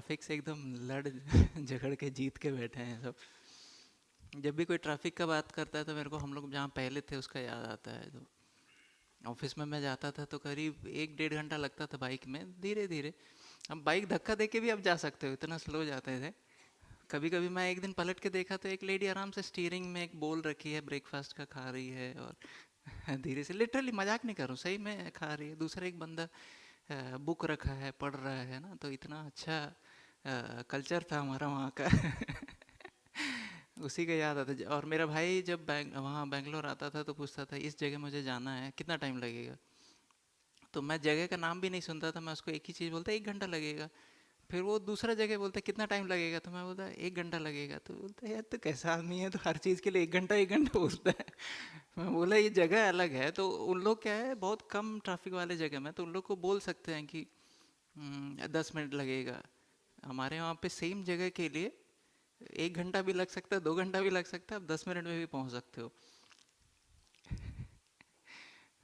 Traffic से एकदम लड़ झगड़ के जीत के बैठे हैं सब। जब भी कोई ट्रैफिक का बात करता है तो मेरे को हम लोग जहाँ पहले थे उसका याद आता है। तो ऑफिस में मैं जाता था तो करीब 1-1.5 घंटा लगता था बाइक में, धीरे धीरे। अब बाइक धक्का दे के भी अब जा सकते हो, इतना स्लो जाते थे। कभी कभी मैं एक दिन पलट के देखा तो एक लेडी आराम से स्टीयरिंग में एक बोल रखी है, ब्रेकफास्ट का खा रही है और धीरे से, लिटरली मजाक नहीं कर रहा हूँ, सही में खा रही है। दूसरा एक बंदा बुक रखा है, पढ़ रहा है ना। तो इतना अच्छा कल्चर था हमारा वहाँ का। उसी का याद आता। और मेरा भाई जब वहाँ बेंगलोर आता था तो पूछता था इस जगह मुझे जाना है, कितना टाइम लगेगा। तो मैं जगह का नाम भी नहीं सुनता था, मैं उसको एक ही चीज़ बोलता, 1 घंटा लगेगा। फिर वो दूसरा जगह बोलता कितना टाइम लगेगा, तो मैं बोलता 1 घंटा लगेगा। तो बोलता यार तो कैसा आदमी है, तो हर चीज़ के लिए 1 घंटा बोलता है। मैं बोला ये जगह अलग है। तो उन लोग क्या है, बहुत कम ट्रैफिक वाले जगह में तो उन लोग को बोल सकते हैं कि 10 मिनट लगेगा। हमारे वहाँ पे सेम जगह के लिए 1 घंटा भी लग सकता है, 2 घंटा भी लग सकता है, आप 10 मिनट में भी पहुँच सकते हो।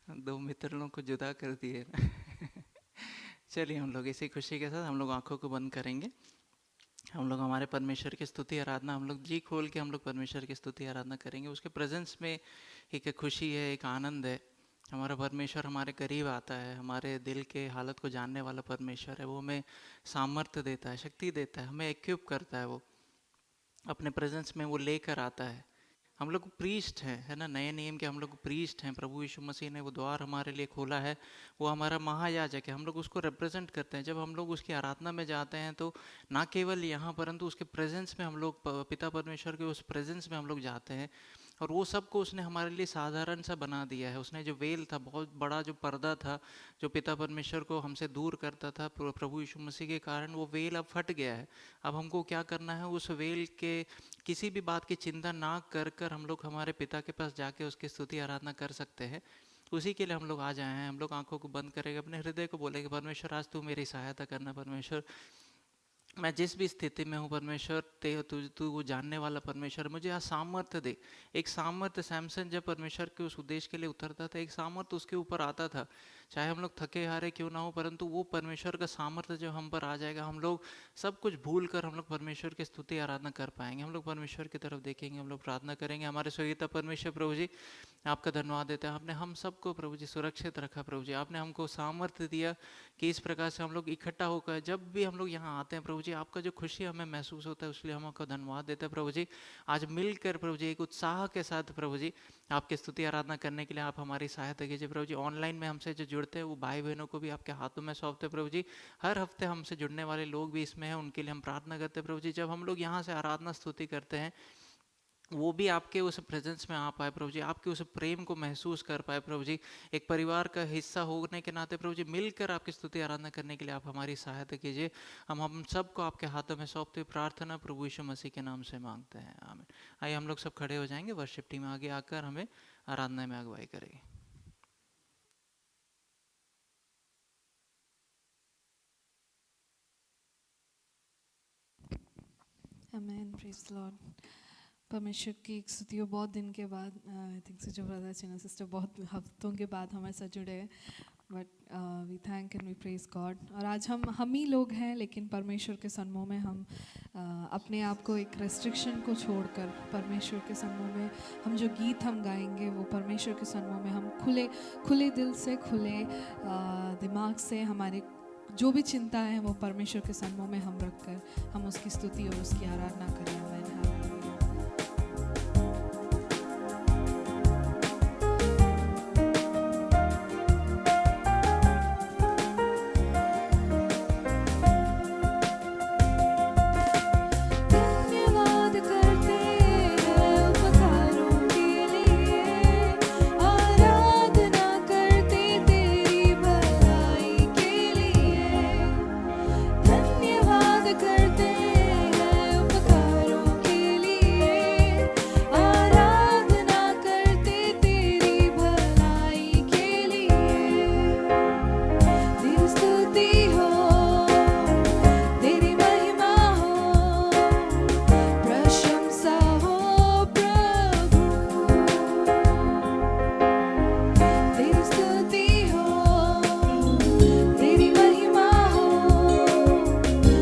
दो मित्र लोगों को जुदा कर दिए ना। चलिए हम लोग इसी खुशी के साथ हम लोग आंखों को बंद करेंगे। हम लोग हमारे परमेश्वर की स्तुति आराधना, हम लोग जी खोल के हम लोग परमेश्वर की स्तुति आराधना करेंगे। उसके प्रेजेंस में एक खुशी है, एक आनंद है। हमारा परमेश्वर हमारे करीब आता है, हमारे दिल के हालत को जानने वाला परमेश्वर है। वो हमें सामर्थ्य देता है, शक्ति देता है, हमें इक्विप करता है। वो अपने प्रेजेंस में वो लेकर आता है। हम लोग प्रीस्ट हैं, है ना, नए नियम के हम लोग प्रीस्ट हैं। प्रभु यीशु मसीह ने वो द्वार हमारे लिए खोला है, वो हमारा महायाजक है। हम लोग उसको रिप्रेजेंट करते हैं। जब हम लोग उसकी आराधना में जाते हैं तो ना केवल यहाँ परंतु उसके प्रेजेंस में हम लोग, पिता परमेश्वर के उस प्रेजेंस में हम लोग जाते हैं। और वो सब को उसने हमारे लिए साधारण सा बना दिया है। उसने जो वेल था, बहुत बड़ा जो पर्दा था जो पिता परमेश्वर को हमसे दूर करता था, प्रभु यीशु मसीह के कारण वो वेल अब फट गया है। अब हमको क्या करना है, उस वेल के किसी भी बात की चिंता ना कर कर हम लोग हमारे पिता के पास जाके उसकी स्तुति आराधना कर सकते हैं। उसी के लिए हम लोग आज आए हैं। हम लोग आंखों को बंद करेंगे, अपने हृदय को बोलेंगे परमेश्वर आज तू मेरी सहायता करना। परमेश्वर मैं जिस भी स्थिति में हूँ परमेश्वर, तू वो जानने वाला परमेश्वर, मुझे आज सामर्थ्य दे। एक सामर्थ्य, सैमसन जब परमेश्वर के उस उद्देश्य के लिए उतरता था, एक सामर्थ्य उसके ऊपर आता था। चाहे हम लोग थके हारे क्यों ना हो, परंतु वो परमेश्वर का सामर्थ्य जो हम पर आ जाएगा, हम लोग सब कुछ भूल कर हम लोग परमेश्वर की स्तुति आराधना कर पाएंगे। हम लोग परमेश्वर की तरफ देखेंगे, हम लोग प्रार्थना करेंगे। हमारे स्वर्गीय परमेश्वर प्रभु जी, आपका धन्यवाद देते हैं। आपने हम सबको प्रभु जी सुरक्षित रखा। प्रभु जी आपने हमको सामर्थ्य दिया कि इस प्रकार से हम लोग इकट्ठा होकर जब भी हम लोग यहाँ आते हैं प्रभु जी, आपका जो खुशी हमें महसूस होता है उसलिए हम आपका धन्यवाद देते हैं। प्रभु जी आज मिलकर प्रभु जी एक उत्साह के साथ प्रभु जी आपकी स्तुति आराधना करने के लिए आप हमारी सहायता कीजिए। प्रभु जी ऑनलाइन में हमसे जो जुड़ते हैं वो भाई बहनों को भी आपके हाथों में सौंपते हैं। प्रभु जी हर हफ्ते हमसे जुड़ने वाले लोग भी इसमें हैं, उनके लिए हम प्रार्थना करते हैं। प्रभु जी जब हम लोग यहाँ से आराधना स्तुति करते हैं वो भी आपके उस प्रेजेंस में आ पाए प्रभु जी, आपके उस प्रेम को महसूस कर पाए प्रभु जी। एक परिवार का हिस्सा होने के नाते प्रभु जी मिलकर आपकी स्तुति आराधना करने के लिए आप हमारी सहायता कीजिए। हम सबको आपके हाथों में सौंपते प्रार्थना प्रभु यीशु मसीह के नाम से मांगते हैं, आमीन। आइए हम लोग सब खड़े हो जाएंगे। वर्शिप टीम आगे आकर हमें आराधना में अगुवाई करेगी। आमीन, प्रेज द लॉर्ड। परमेश्वर की एक स्तुति हो। बहुत दिन के बाद आई थिंक से जो ब्रदर चिना सिस्टर बहुत हफ्तों के बाद हमारे साथ जुड़े हैं, but we thank and we praise God. और आज हम ही लोग हैं, लेकिन परमेश्वर के सम्मुख में हम अपने आप को एक रेस्ट्रिक्शन को छोड़कर परमेश्वर के सम्मुख में हम जो गीत हम गाएंगे वो परमेश्वर के सम्मुख में हम खुले दिल से, खुले दिमाग से, हमारे जो भी चिंता है वो परमेश्वर के सम्मुख में हम रखकर हम उसकी स्तुति और उसकी आराधना करें। आमीन।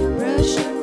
प्रशंसा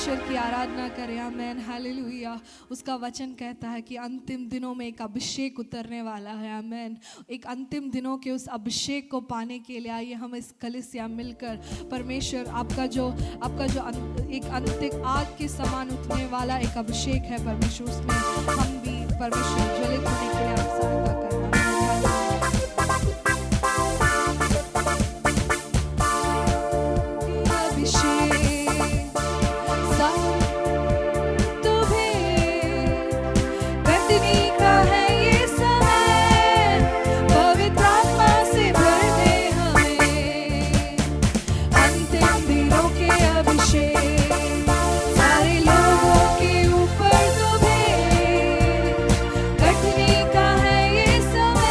परमेश्वर की आराधना करें। आमेन, हालेलुया। उसका वचन कहता है कि अंतिम दिनों में एक अभिषेक उतरने वाला है। आमेन। एक अंतिम दिनों के उस अभिषेक को पाने के लिए आइए हम इस कलीसिया मिलकर परमेश्वर आपका जो एक अंतिम आग के समान उठने वाला एक अभिषेक है परमेश्वर, उसमें हम भी परमेश्वर ज्वलित होने के लिए आप सहायता करना। सारे लोगों के ऊपर तुम्हें कटनी का है ये समय।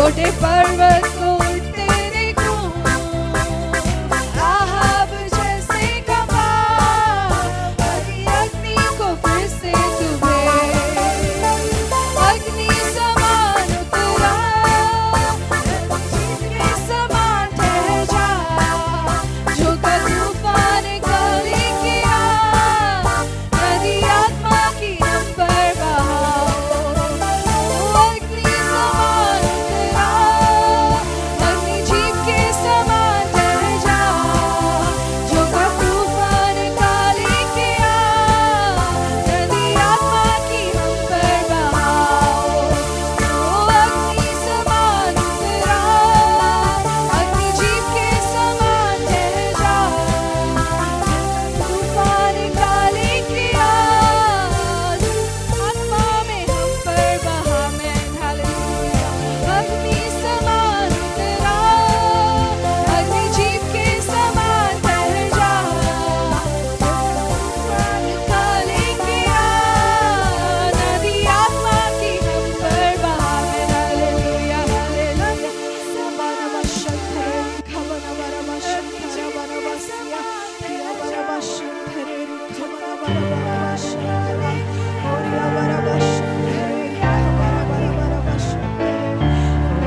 छोटे पर्वत को उठते देखूं, राहाब जैसे कमा, हरी अग्नि को फिर से तू भेज, अग्नि समान उतरा, जिसके समान ठहर जा, जो का तूफान काले किया, नदी आत्मा की हम पर बहाओ, अग्नि समान उतरा, अग्नि जीप के समान ठहर जा, जो का तूफान काले किया, नदी आत्मा की हम पर बहाओ, अग्नि समान उतरा, अग्नि जीप के समान ठहर जा, तूफान काले किया, आत्मा में हम पर बहा, मैन हालेलुया, अग्नि समान उतरा, अग्नि जीप के समान ठहर जा, तूफान काले किया, नदी आत्मा की हम पर बहा, मैन हालेलुया, हालेलुया, सबना बशंतरे खबना बरा बशंतरा बरा बसिया, पिया बरा बशंतरे खबना बरा बरा बशंतरा, ओरिया बरा बशंतरे खबना बरा बरा बशंतरे,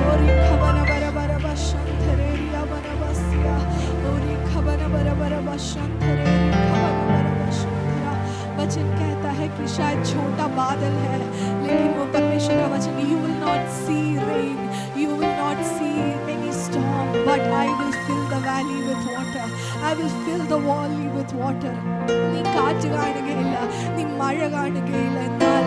ओरी खबना बरा बरा बशंतरे रिया बरा बसिया, ओरी खबना बरा बरा बशंतरे खबना बरा बशंतरा। वचन कहता है कि शायद छोटा बादल है, लेकिन वो परमेश्वर का वचन, you will not see rain, you will not see any storm, but I will fill the valley with water, I will fill the valley with water. നീ കാറ്റ് കാണുകയില്ല, നീ മഴ കാണുകയില്ല, എന്നാൽ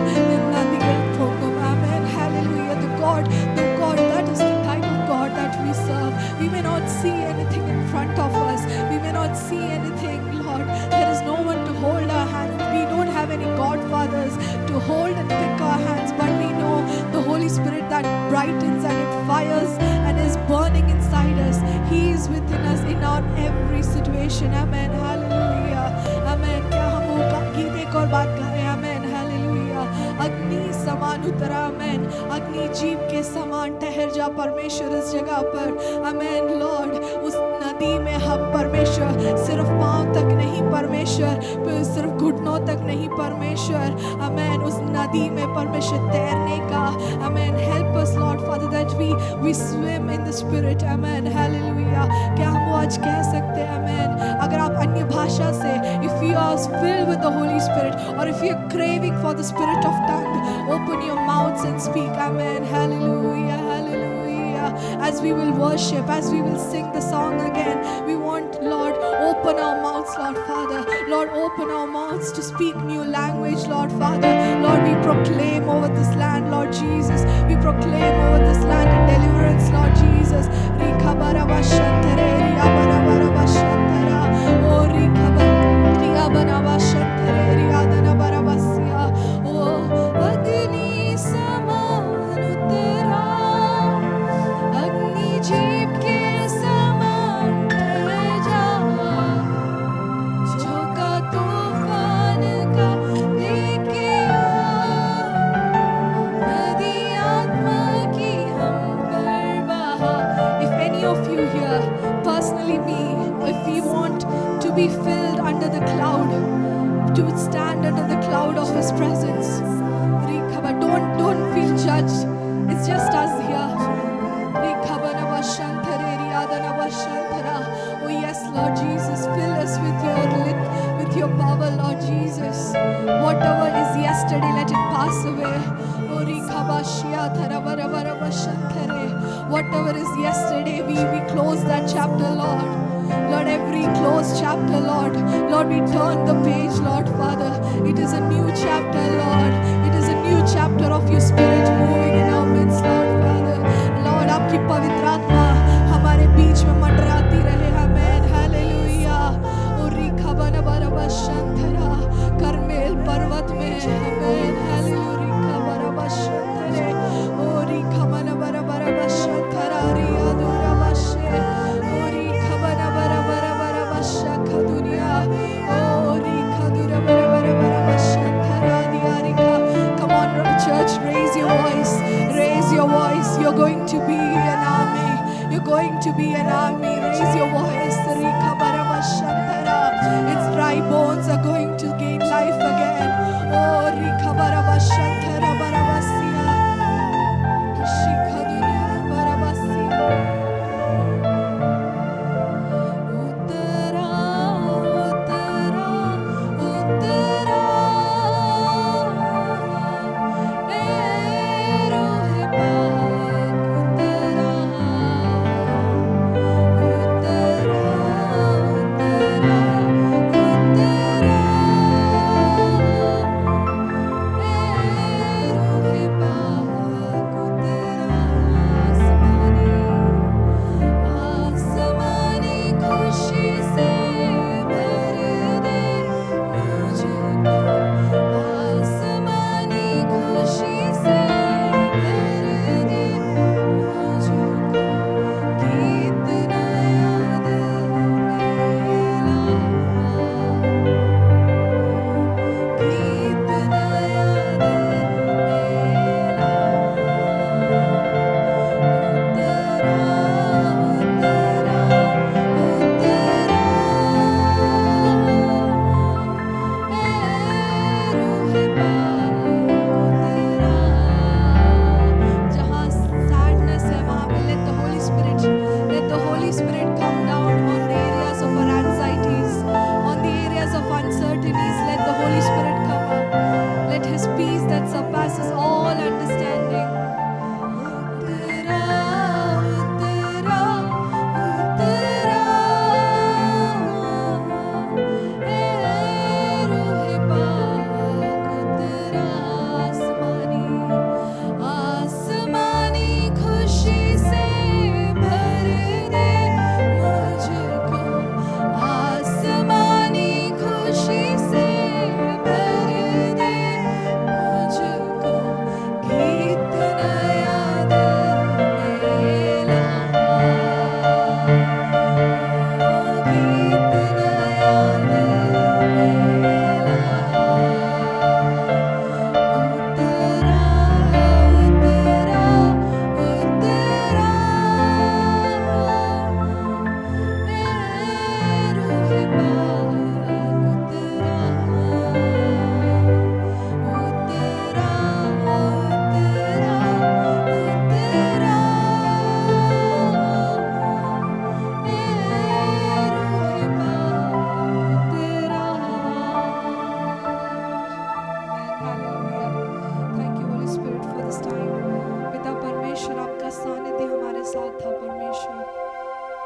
നദികൾ പോകും. Amen. Hallelujah. The God, that is the type of God that we serve. We may not see anything in front of us, we may not see anything, Lord. There is no one to hold our hand. We don't have any godfathers to hold and pick our hands, but we know the Holy Spirit that brightens and it fires and is burning inside us. He is within us in our every situation. Amen. Hallelujah. Amen. क्या हम वो गीत एक और बात गाएं? Amen. Hallelujah. अग्नि समान उतरा, amen. अग्नि जीप के समान ठहर जा परमेश्वर इस जगह पर. Amen. Lord, उस नदी में हम परमेश्वर सिर्फ पांव तक नहीं, परमेश्वर सिर्फ घुटनों तक नहीं, परमेश्वर amen, उस नदी में परमेश्वर तैरने का, amen. Help us Lord Father that we swim in the spirit. Amen. Hallelujah. क्या हम वो आज कह सकते हैं? amen. अगर आप अन्य भाषा से, if you are filled with the Holy Spirit, or if you are craving for the spirit of tongue, open your mouths and speak. Amen. Hallelujah. Hallelujah. As we will worship, as we will sing the song again, we want, Lord, open our mouths, Lord Father. Lord, open our mouths to speak new language, Lord Father. Lord, we proclaim over this land, Lord Jesus. We proclaim over this land a deliverance, Lord Jesus. Rikhabara vashantere, riyabara bara vashantara, oh riyabara vashantere, riyadana bara vasya, oh agni saman utera, agni jeep ke saman ठहर जा, झोंका तूफान का लेके आ, नदी आत्मा की हम पर बहा. If any of you here, personally me, if we want to be filled under the cloud, to stand under the cloud of His presence, don't feel judged. It's just us here. Oh yes, Lord Jesus, fill us with your power, Lord Jesus. Whatever is yesterday, let it pass away. Whatever is yesterday, we close that chapter, Lord. Lord, every closed chapter, Lord, we turn the page, Lord Father. It is a new chapter, Lord. It is a new chapter of your Spirit moving in our midst, Lord Father. Lord, आपकी पवित्र आत्मा हमारे बीच में मंडराती रहे. Amen. Hallelujah. ओरी खबन बरबशंतरा करमेल पर्वत में. Amen. Hallelujah. खबरबशंतरे ओरी खबन बरबशंतरा रिया दुरबशे ओरी खबन बरबशख दुनिया ओरी खदुर बरबशंतरा दियारिका. Come on, church, raise your voice. Raise your voice. You're going to be going to be an army. Raise your voice. Its dry bones are going to gain life again. Oh, Rikabarabashantara Barabasia. Shikaduna Barabasia. Uttara, Uttara, Uttara.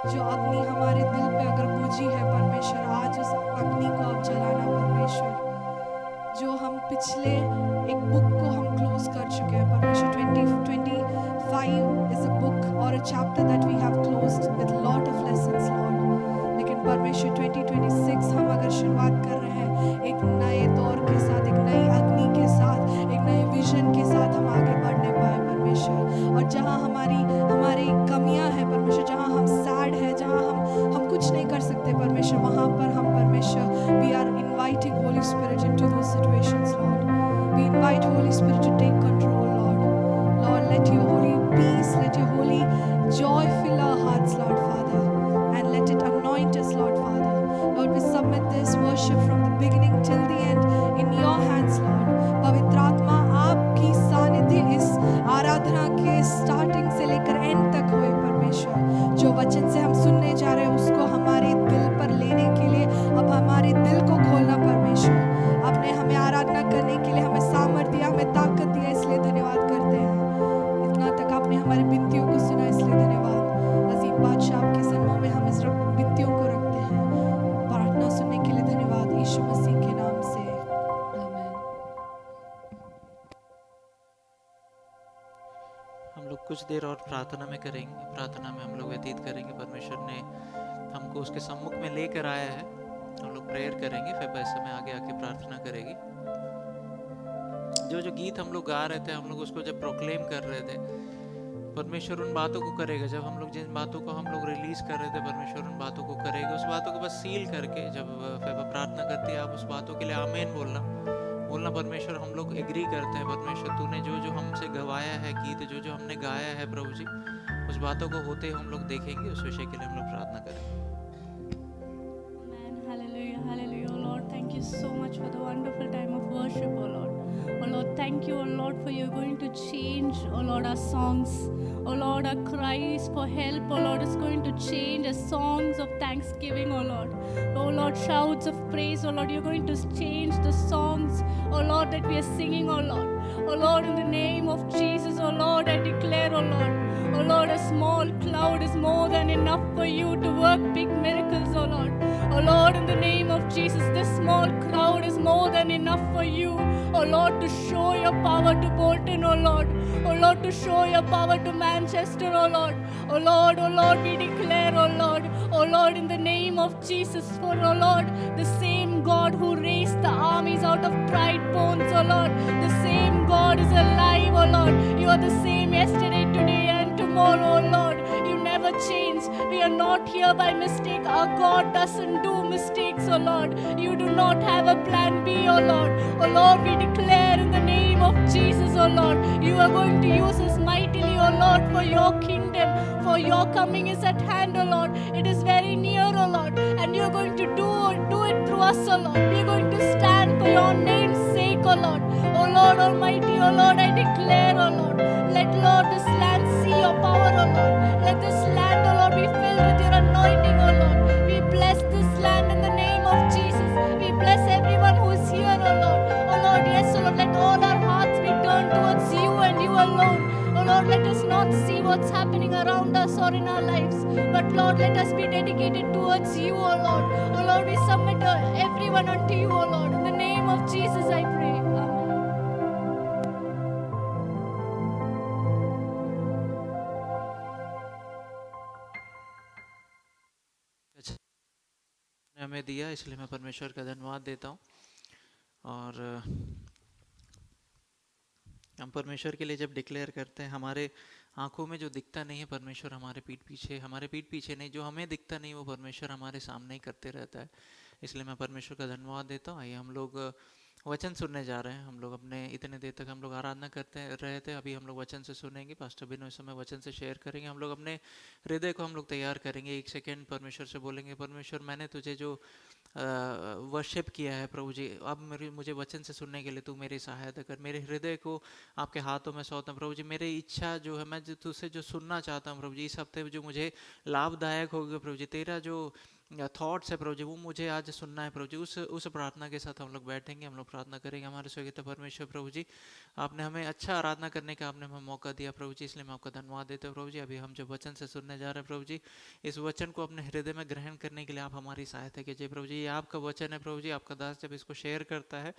जो अग्नि हमारे दिल पे अगर बुझी है परमेश्वर, आज उस अग्नि को अब जलाना परमेश्वर। जो हम पिछले एक बुक को हम क्लोज कर चुके हैं परमेश्वर, 2025 is a book or a chapter that we have closed with lot of lessons Lord। लेकिन परमेश्वर 2026 हम अगर शुरुआत कर रहे हैं एक नए दौर के साथ, एक नई अग्नि के साथ, एक नए विजन के साथ हम आगे बढ़ने पाए परमेश्वर। और जहाँ हमारी कमियां हैं परमेश्वर, जहाँ हम सैड है, जहाँ हम कुछ नहीं कर सकते परमेश्वर, वहाँ पर हम परमेश्वर we are inviting Holy Spirit into those situations Lord. We invite Holy Spirit to take control Lord. Let your holy peace, let your holy joy fill our hearts Lord Father, and let it anoint us Lord Father। Lord, we submit this worship from the beginning till the end in your hands Lord। पवित्र आत्मा आपकी सानिध्य इस आराधना के starting से लेकर and तक होए परमेश्वर। जो वचन से हम सुनने जा रहे हैं उसको हमारे दिल पर लेने के लिए अब हमारे दिल को खोलना परमेश्वर। आपने हमें आराधना करने के लिए हमें सामर्थ्य दिया, हमें ताकत दिया, इसलिए धन्यवाद करते हैं। इतना तक आपने हमारी विनतियों को सुना, इसलिए धन्यवाद। अजीम बादशाह आपके सन्मुख में हम इस विनतियों को रखते हैं। प्रार्थना सुनने के लिए धन्यवाद, यीशु मसीह के नाम से आमीन। हम लोग कुछ देर और प्रार्थना में करेंगे, प्रार्थना में हम लोग व्यतीत करेंगे। परमेश्वर ने हमको उसके सम्मुख में लेकर आया है। हम लोग प्रेयर करेंगे, फिर पैसे में आगे आके प्रार्थना करेगी। जो गीत हम लोग गा रहे थे, हम लोग उसको जब प्रोक्लेम कर रहे थे, परमेश्वर उन बातों को करेगा। जब हम लोग जिन बातों को हम लोग रिलीज कर रहे थे, परमेश्वर उन बातों को करेगा। उस बातों को बस सील करके जब फिर प्रार्थना करती है, आप उस बातों के लिए आमीन बोलना। बोलना परमेश्वर हम लोग एग्री करते हैं परमेश्वर, तूने जो जो हमसे गवाया है गीत, जो जो हमने गाया है प्रभु जी, उस बातों को होते हम लोग देखेंगे, उस विषय के लिए हम लोग प्रार्थना करेंगे। Amen. Hallelujah. Hallelujah. Oh Lord, thank you so much for the wonderful time of worship, oh Lord. Oh Lord, thank you, oh Lord, for you're going to change, oh Lord, our songs. Oh Lord, our cries for help, oh Lord, is going to change as songs of thanksgiving, oh Lord. Oh Lord, shouts of praise, oh Lord, you're going to change the songs, oh Lord, that we are singing, oh Lord. Oh Lord, in the name of Jesus, oh Lord, I declare, oh Lord, oh Lord, a small cloud is more than enough for you to work big miracles, oh Lord. Oh Lord, in the name of Jesus, this small crowd is more than enough for you, oh Lord, to show your power to Bolton, oh Lord. Oh Lord, to show your power to Manchester, oh Lord. Oh Lord, we declare, oh Lord, in the name of Jesus, for oh Lord, the same God who raised the armies out of dried bones, oh Lord, the same God is alive, oh Lord. You are the same yesterday, today, and tomorrow, oh Lord. You never change. We are not here by mistake. Our God doesn't do mistakes, oh Lord. You do not have a plan B, oh Lord. Oh Lord, we declare in the name of Jesus, oh Lord, you are going to use us mightily, oh Lord, for your kingdom. For your coming is at hand, oh Lord. It is very near, oh Lord. And you are going to do it through us, oh Lord. We are going to stand for your name's sake, oh Lord. Oh Lord Almighty, oh Lord, I declare, oh Lord, let Lord this land see your power, oh Lord. Let this land, oh Lord, be filled with your anointing, oh Lord. We bless this land in the name of Jesus. We bless everyone who is here, oh Lord. Oh Lord, yes, oh Lord, let all our hearts be turned towards you and you alone. Oh Lord, let us not see what's happening around us or in our lives, but Lord, let us be dedicated towards you, oh Lord. Oh Lord, we submit everyone unto you, oh Lord. In the name of Jesus, I pray. Amen. हमें दिया, इसलिए मैं परमेश्वर का धन्यवाद देता हूँ। और हम परमेश्वर के लिए जब डिक्लेयर करते हैं, हमारे आंखों में जो दिखता नहीं है परमेश्वर हमारे पीठ पीछे नहीं, जो हमें दिखता नहीं वो परमेश्वर हमारे सामने ही करते रहता है। इसलिए मैं परमेश्वर का धन्यवाद देता हूँ। आइए हम लोग वचन सुनने जा रहे हैं। हम लोग अपने इतने देर तक हम लोग आराधना करते रहे थे, अभी हम लोग वचन से सुनेंगे। पास्टर बिनो इस समय वचन से शेयर करेंगे। हम लोग अपने हृदय को हम लोग तैयार करेंगे। एक सेकेंड परमेश्वर से बोलेंगे, परमेश्वर मैंने तुझे जो वर्शिप किया है प्रभु जी, अब मुझे वचन से सुनने के लिए तू मेरी सहायता कर। मेरे हृदय को आपके हाथों में सौंपता हूं प्रभु जी। मेरी इच्छा जो है, मैं जो तुझसे जो सुनना चाहता हूँ प्रभु जी, इस हफ्ते जो मुझे लाभदायक होगा प्रभु जी, तेरा जो थॉट्स है प्रभु जी, वो मुझे आज सुनना है प्रभु जी। उस प्रार्थना के साथ हम लोग बैठेंगे, हम लोग प्रार्थना करेंगे। हमारे स्वर्गीय परमेश्वर प्रभु जी, आपने हमें अच्छा आराधना करने का आपने हमें मौका दिया प्रभु जी, इसलिए मैं आपका धन्यवाद देता हूँ प्रभु जी। अभी हम जो वचन से सुनने जा रहे हैं प्रभु जी, इस वचन को अपने हृदय में ग्रहण करने के लिए आप हमारी सहायता कीजिए प्रभु जी। ये आपका वचन है प्रभु जी, आपका दास जब इसको शेयर करता है,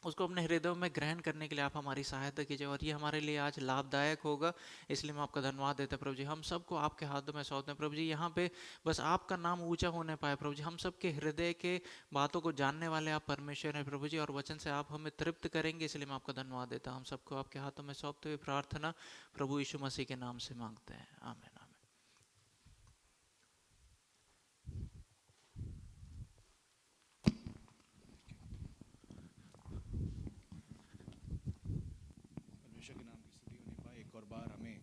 उसको अपने हृदय में ग्रहण करने के लिए आप हमारी सहायता कीजिए, और ये हमारे लिए आज लाभदायक होगा। इसलिए मैं आपका धन्यवाद देता प्रभु जी। हम सबको आपके हाथों में सौंपते हैं प्रभु जी। यहाँ पे बस आपका नाम ऊंचा होने पाए प्रभु जी। हम सबके हृदय के बातों को जानने वाले आप परमेश्वर हैं प्रभु जी, और वचन से आप हमें तृप्त करेंगे, इसलिए मैं आपका धन्यवाद देता हूँ। हम सबको आपके हाथों में सौंपते हुए प्रार्थना प्रभु यीशु मसीह के नाम से मांगते हैं, आमीन। परमेश्वर के नाम की स्तुति होने पाए। एक और बार हमें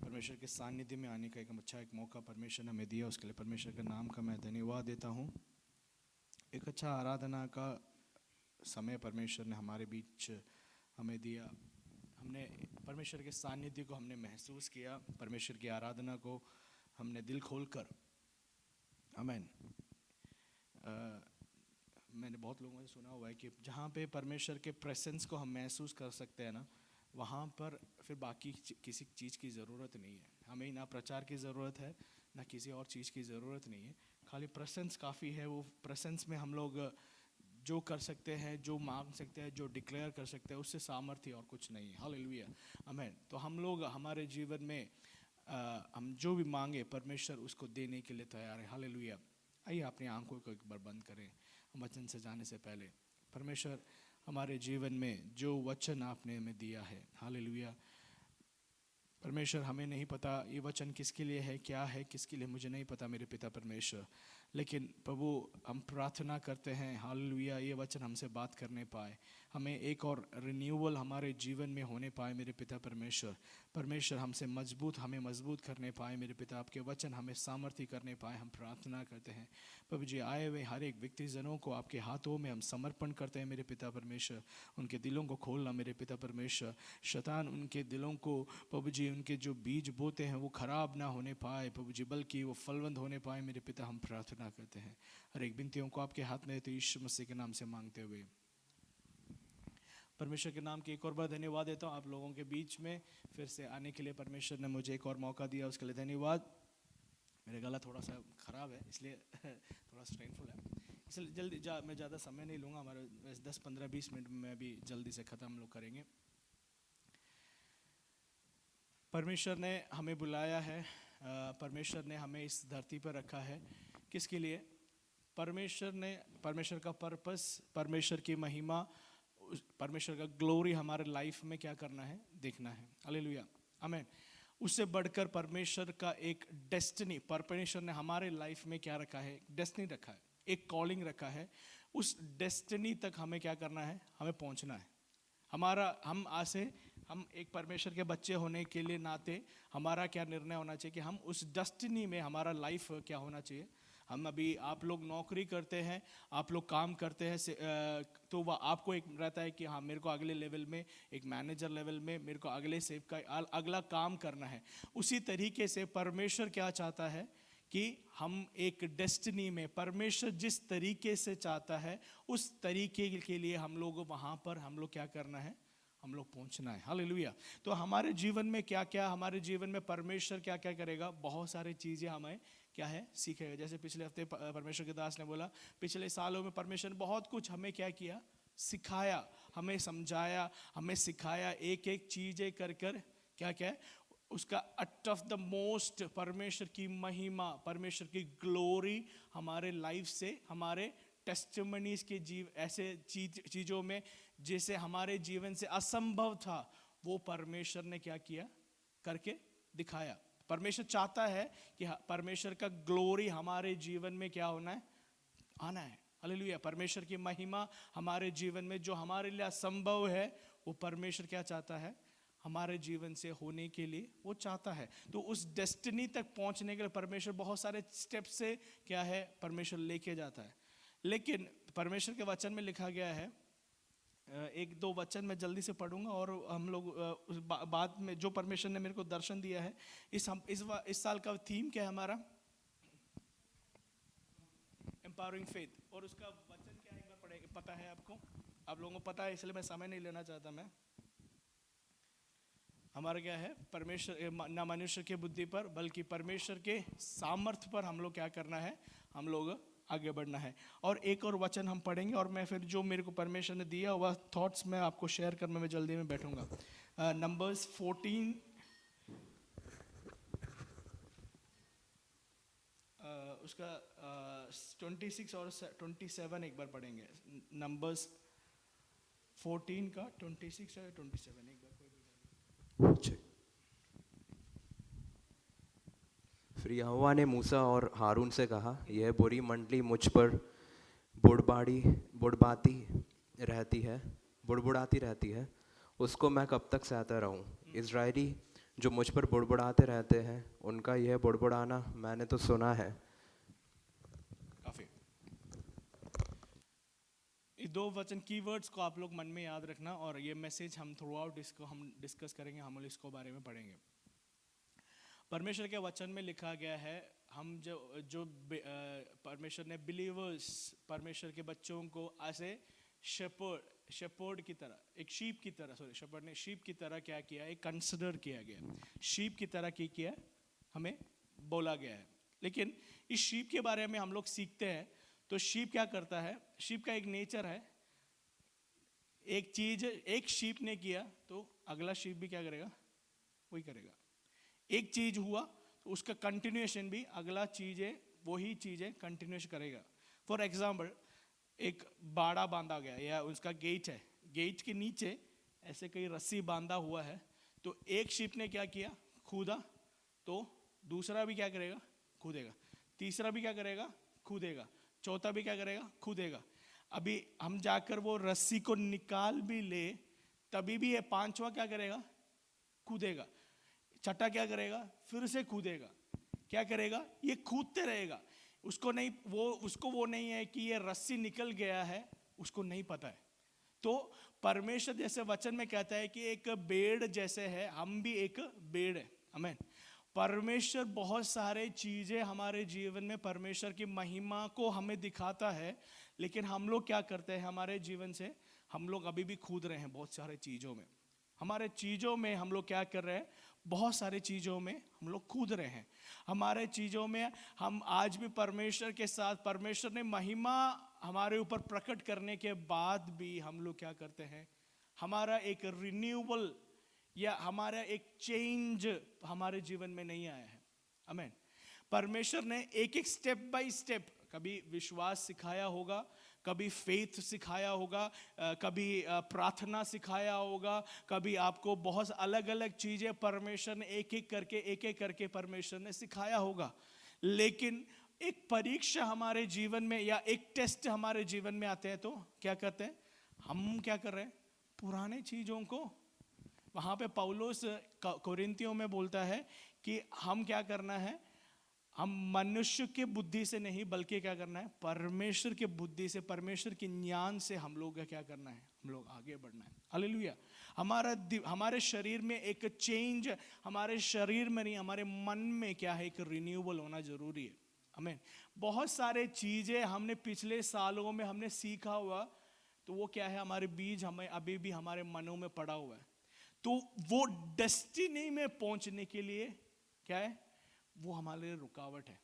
परमेश्वर के सानिध्य में आने का एक मौका परमेश्वर ने हमें दिया, उसके लिए परमेश्वर के नाम का मैं धन्यवाद देता हूँ। एक अच्छा आराधना का समय परमेश्वर ने हमारे बीच हमें दिया। हमने परमेश्वर के सानिध्य को हमने महसूस किया, परमेश्वर की आराधना को हमने दिल खोलकर, आमीन। मैंने बहुत लोगों से सुना हुआ है कि जहाँ पे परमेश्वर के प्रेजेंस को हम महसूस कर सकते हैं ना, वहाँ पर फिर बाकी किसी चीज़ की ज़रूरत नहीं है। हमें ना प्रचार की ज़रूरत है, ना किसी और चीज़ की ज़रूरत नहीं है, खाली प्रेजेंस काफ़ी है। वो प्रेजेंस में हम लोग जो कर सकते हैं, जो मांग सकते हैं, जो डिक्लेयर कर सकते हैं, उससे सामर्थ्य और कुछ नहीं है। हालेलुया, आमीन। तो हम लोग हमारे जीवन में हम जो भी मांगे परमेश्वर उसको देने के लिए तैयार है। हालेलुया। आइए अपनी आंखों को एक बार बंद करें वचन से जाने से पहले। परमेश्वर हमारे जीवन में जो वचन आपने हमें दिया है, हालेलुया, परमेश्वर हमें नहीं पता ये वचन किसके लिए है, क्या है, किसके लिए मुझे नहीं पता मेरे पिता परमेश्वर, लेकिन प्रभु हम प्रार्थना करते हैं हालेलुया ये वचन हमसे बात करने पाए, हमें एक और रिन्यूअल हमारे जीवन में होने पाए मेरे पिता परमेश्वर। परमेश्वर हमें मजबूत करने पाए मेरे पिता, आपके वचन हमें सामर्थ्य करने पाए, हम प्रार्थना करते हैं प्रभु जी। आए हुए हर एक व्यक्ति जनों को आपके हाथों में हम समर्पण करते हैं मेरे पिता परमेश्वर। उनके दिलों को खोलना मेरे पिता परमेश्वर, शैतान उनके दिलों को प्रभु जी उनके जो बीज बोते हैं वो खराब ना होने पाए प्रभु जी, बल्कि वो फलवंत होने पाए मेरे पिता, हम प्रार्थना करते हैं। हर एक विनतियों को आपके हाथ में तो यीशु मसीह के नाम से मांगते हुए परमेश्वर के नाम की एक और बार धन्यवाद देता हूँ आप लोगों के बीच में फिर से आने के लिए। परमेश्वर ने मुझे एक और मौका दिया, उसके लिए धन्यवाद। मेरा गला थोड़ा सा ख़राब है इसलिए थोड़ा स्ट्रेनफुल है, इसलिए मैं ज़्यादा समय नहीं लूँगा, हमारे 10-15-20 मिनट में भी जल्दी से ख़त्म लोग करेंगे। परमेश्वर ने हमें बुलाया है, परमेश्वर ने हमें इस धरती पर रखा है, किसके लिए? परमेश्वर का पर्पस, परमेश्वर की महिमा, परमेश्वर का ग्लोरी हमारे लाइफ में क्या करना है, देखना है। हालेलुया, आमीन। उससे बढ़कर परमेश्वर का एक डेस्टिनी, परमेश्वर ने हमारे लाइफ में क्या रखा है, डेस्टिनी रखा है, एक कॉलिंग रखा है। उस डेस्टिनी तक हमें क्या करना है, हमें पहुंचना है। हम एक परमेश्वर के बच्चे होने के लिए नाते हमारा क्या निर्णय होना चाहिए कि हम उस डेस्टिनी में हमारा लाइफ क्या होना चाहिए। हम अभी आप लोग नौकरी करते हैं, आप लोग काम करते हैं, तो वह आपको एक रहता है कि हाँ मेरे को अगले लेवल में, एक मैनेजर लेवल में मेरे को अगले सेव का अगला काम करना है। उसी तरीके से परमेश्वर क्या चाहता है कि हम एक डेस्टिनी में, परमेश्वर जिस तरीके से चाहता है उस तरीके के लिए हम लोग वहाँ पर हम लोग क्या करना है, हम लोग पहुंचना है। हालेलुया। तो हमारे जीवन में क्या क्या, हमारे जीवन में परमेश्वर क्या क्या करेगा, बहुत सारी चीज़ें हमें क्या है, सीखेगा। जैसे पिछले हफ्ते परमेश्वर के दास ने बोला, पिछले सालों में परमेश्वर ने बहुत कुछ हमें क्या किया, सिखाया, हमें समझाया, हमें सिखाया, एक एक चीज़ें कर कर क्या क्या है उसका अट ऑफ द मोस्ट परमेश्वर की महिमा, परमेश्वर की ग्लोरी हमारे लाइफ से, हमारे टेस्टिमनीज के ऐसे चीज़ों में जैसे हमारे जीवन से असंभव था, वो परमेश्वर ने क्या किया, करके दिखाया। परमेश्वर चाहता है कि परमेश्वर का ग्लोरी हमारे जीवन में क्या होना है, आना है। हालेलुया। परमेश्वर की महिमा हमारे जीवन में जो हमारे लिए असंभव है, वो परमेश्वर क्या चाहता है, हमारे जीवन से होने के लिए वो चाहता है। तो उस डेस्टिनी तक पहुंचने के लिए परमेश्वर बहुत सारे स्टेप से क्या है, परमेश्वर लेके जाता है। लेकिन परमेश्वर के वचन में लिखा गया है, एक दो वचन मैं जल्दी से पढ़ूंगा और हम लोग उस बाद में जो परमेश्वर ने मेरे को दर्शन दिया है, इस साल का थीम क्या है हमारा, एम्पावरिंग फेथ, और उसका वचन क्या है एक बार पढ़ेंगे, पता है आपको, आप लोगों को पता है, इसलिए मैं समय नहीं लेना चाहता। मैं हमारा क्या है, परमेश्वर ना मनुष्य के बुद्धि पर बल्कि परमेश्वर के सामर्थ्य पर हम लोग क्या करना है, हम लोग आगे बढ़ना है। और एक और वचन हम पढ़ेंगे और मैं फिर जो मेरे को परमेश्वर ने दिया हुआ थॉट्स मैं आपको शेयर करने में जल्दी में बैठूंगा। नंबर्स 14 उसका 26 और 27 एक बार पढ़ेंगे। नंबर्स 14 का 26 और 27 एक बार कोई। फिर यहोवा ने मूसा और हारून से कहा, यह बुरी मंडली मुझ पर बुड़बुड़ाती रहती है, उसको मैं कब तक सहता रहूं? इज़राइली जो मुझ पर बुड़बुड़ाते रहते हैं, उनका यह बुड़बुड़ाना मैंने तो सुना है। काफी ये दो वचन कीवर्ड्स को आप लोग मन में याद रखना, और ये मैसेज हम थ्रू आउट इसको हम डिस्कस करेंगे, हम इसको बारे में पढ़ेंगे। परमेश्वर के वचन में लिखा गया है, हम जो परमेश्वर ने बिलीवर्स, परमेश्वर के बच्चों को ऐसे शेपर्ड की तरह, एक शीप की तरह, शेपर्ड ने शीप की तरह क्या किया है, कंसिडर किया गया, शीप की तरह किया हमें बोला गया है। लेकिन इस शीप के बारे में हम लोग सीखते हैं तो शीप क्या करता है, शीप का एक नेचर है, एक चीज एक शीप ने किया तो अगला शीप भी क्या करेगा, वही करेगा। एक चीज हुआ तो उसका कंटिन्यूएशन भी अगला चीजें वही चीजें कंटिन्यूस करेगा। फॉर एग्जाम्पल, एक बाड़ा बांधा गया या उसका गेट है, गेट के नीचे ऐसे कई रस्सी बांधा हुआ है, तो एक शिप ने क्या किया, कूदा तो दूसरा भी क्या करेगा, कूदेगा, तीसरा भी क्या करेगा, कूदेगा, चौथा भी क्या करेगा, कूदेगा। अभी हम जाकर वो रस्सी को निकाल भी ले तभी भी ये पांचवा क्या करेगा, कूदेगा, छठा क्या करेगा, फिर से कूदेगा, क्या करेगा, ये कूदते रहेगा। उसको नहीं, उसको वो नहीं है कि ये रस्सी निकल गया है, उसको नहीं पता है। तो परमेश्वर जैसे वचन में कहता है कि एक बेड़ जैसे है, हम भी एक बेड़ है। आमीन। परमेश्वर बहुत सारे चीजें हमारे जीवन में परमेश्वर की महिमा को हमें दिखाता है, लेकिन हम लोग क्या करते हैं हमारे जीवन से, हम लोग अभी भी कूद रहे हैं बहुत सारे चीजों में। हमारे चीजों में हम लोग क्या कर रहे हैं, बहुत सारे चीजों में हम लोग कूद रहे हैं। हमारे चीजों में हम आज भी परमेश्वर के साथ, परमेश्वर ने महिमा हमारे ऊपर प्रकट करने के बाद भी हम लोग क्या करते हैं, हमारा एक रिन्यूअल या हमारा एक चेंज हमारे जीवन में नहीं आया है। आमीन। परमेश्वर ने एक एक स्टेप बाय स्टेप, कभी विश्वास सिखाया होगा, कभी फेथ सिखाया होगा, कभी प्रार्थना सिखाया होगा, कभी आपको बहुत अलग अलग चीजें परमेश्वर ने एक एक करके परमेश्वर ने सिखाया होगा। लेकिन एक परीक्षा हमारे जीवन में या एक टेस्ट हमारे जीवन में आते हैं तो क्या करते हैं, हम क्या कर रहे हैं, पुराने चीजों को, वहां पे पौलुस कोरिन्थियों में बोलता है कि हम क्या करना है, हम मनुष्य के बुद्धि से नहीं बल्कि क्या करना है, परमेश्वर के बुद्धि से, परमेश्वर के ज्ञान से हम लोग क्या करना है, हम लोग आगे बढ़ना है। हालेलुया। हमारे शरीर में एक चेंज, हमारे शरीर में नहीं, हमारे मन में क्या है, एक रिन्यूअल होना जरूरी है। आमीन। बहुत सारे चीजें हमने पिछले सालों में हमने सीखा हुआ, तो वो क्या है, हमारे बीज हमें अभी भी हमारे मनों में पड़ा हुआ है। तो वो डेस्टिनी में पहुंचने के लिए क्या है, वो हमारे लिए रुकावट है,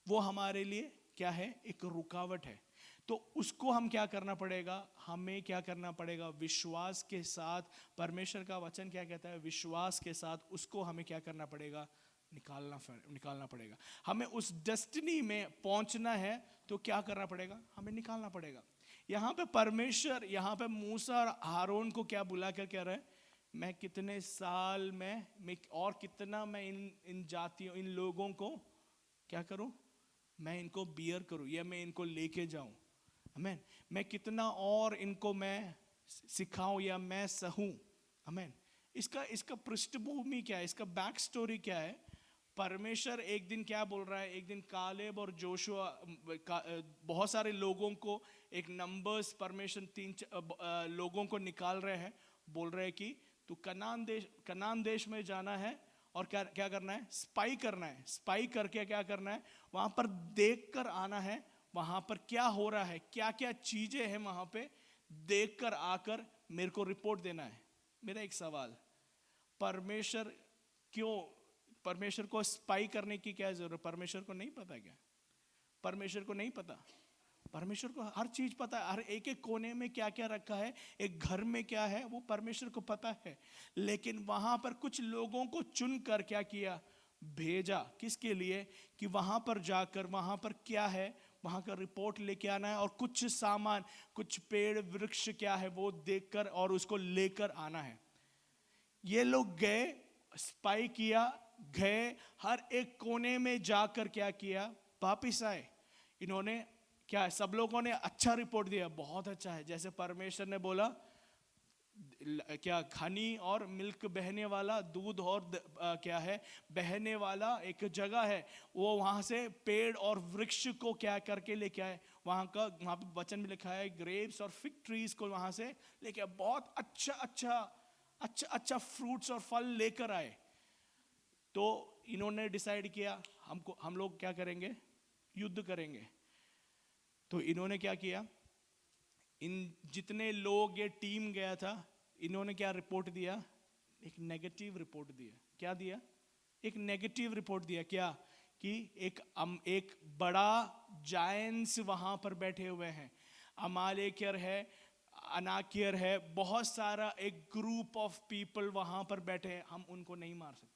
वो हमारे लिए क्या है, एक रुकावट है। तो उसको हम क्या करना पड़ेगा, हमें क्या करना पड़ेगा, विश्वास के साथ, परमेश्वर का वचन क्या कहता है, विश्वास के साथ उसको हमें क्या करना पड़ेगा, निकालना पड़ेगा। हमें उस डेस्टिनी में पहुंचना है तो क्या करना पड़ेगा, हमें निकालना पड़ेगा। यहाँ पे परमेश्वर, यहाँ पे मूसा और हारून को क्या बुला कर कह रहे हैं, मैं कितने साल में और कितना मैं इन जातियों, इन लोगों को क्या करूं, मैं इनको बियर करूं या मैं इनको लेके जाऊं। आमीन। मैं कितना और इनको मैं सिखाऊं या मैं सहूं। आमीन। इसका पृष्ठभूमि क्या है, इसका बैक स्टोरी क्या है। परमेश्वर एक दिन क्या बोल रहा है, एक दिन कालेब और जोशुआ, बहुत सारे लोगों को, एक नंबर्स, परमेश्वर 3 लोगों को निकाल रहे हैं, बोल रहे हैं कि तू कनान देश में जाना है और क्या करना है, स्पाई करना है। स्पाई करके क्या करना है, वहां पर देख कर आना है, वहां पर क्या हो रहा है, क्या क्या चीजें हैं, वहां पे देख कर आकर मेरे को रिपोर्ट देना है। मेरा एक सवाल, परमेश्वर क्यों, परमेश्वर को स्पाई करने की क्या जरूरत, परमेश्वर को नहीं पता क्या, परमेश्वर को नहीं पता, परमेश्वर को हर चीज पता है, हर एक एक कोने में क्या क्या रखा है, एक घर में क्या है, वो परमेश्वर को पता है। लेकिन वहां पर कुछ लोगों को चुनकर क्या किया, भेजा, किसके लिए, कि वहां पर जाकर वहां पर क्या है, वहां का रिपोर्ट लेके आना है, और कुछ सामान, कुछ पेड़ वृक्ष क्या है वो देखकर और उसको लेकर आना है। ये लोग गए, स्पाई किया, गए, हर एक कोने में जाकर क्या किया, वापिस आए। इन्होंने क्या है, सब लोगों ने अच्छा रिपोर्ट दिया, बहुत अच्छा है, जैसे परमेश्वर ने बोला, क्या हनी और मिल्क बहने वाला, दूध और क्या है बहने वाला एक जगह है, वो वहां से पेड़ और वृक्ष को क्या करके लेके आए, वहां पे वचन में लिखा है ग्रेप्स और फिग ट्रीज को वहां से लेके आए, बहुत अच्छा फ्रूट्स और फल लेकर आए। तो इन्होंने डिसाइड किया हम लोग क्या करेंगे, युद्ध करेंगे। तो इन्होंने क्या किया, इन जितने लोग, ये टीम गया था, इन्होंने क्या रिपोर्ट दिया, एक नेगेटिव रिपोर्ट दिया। क्या दिया, एक नेगेटिव रिपोर्ट दिया। क्या, कि एक बड़ा जायंट्स वहां पर बैठे हुए हैं, अमालेकियर है, अनाकियर है, बहुत सारा एक ग्रुप ऑफ पीपल वहां पर बैठे हैं, हम उनको नहीं मार सकते।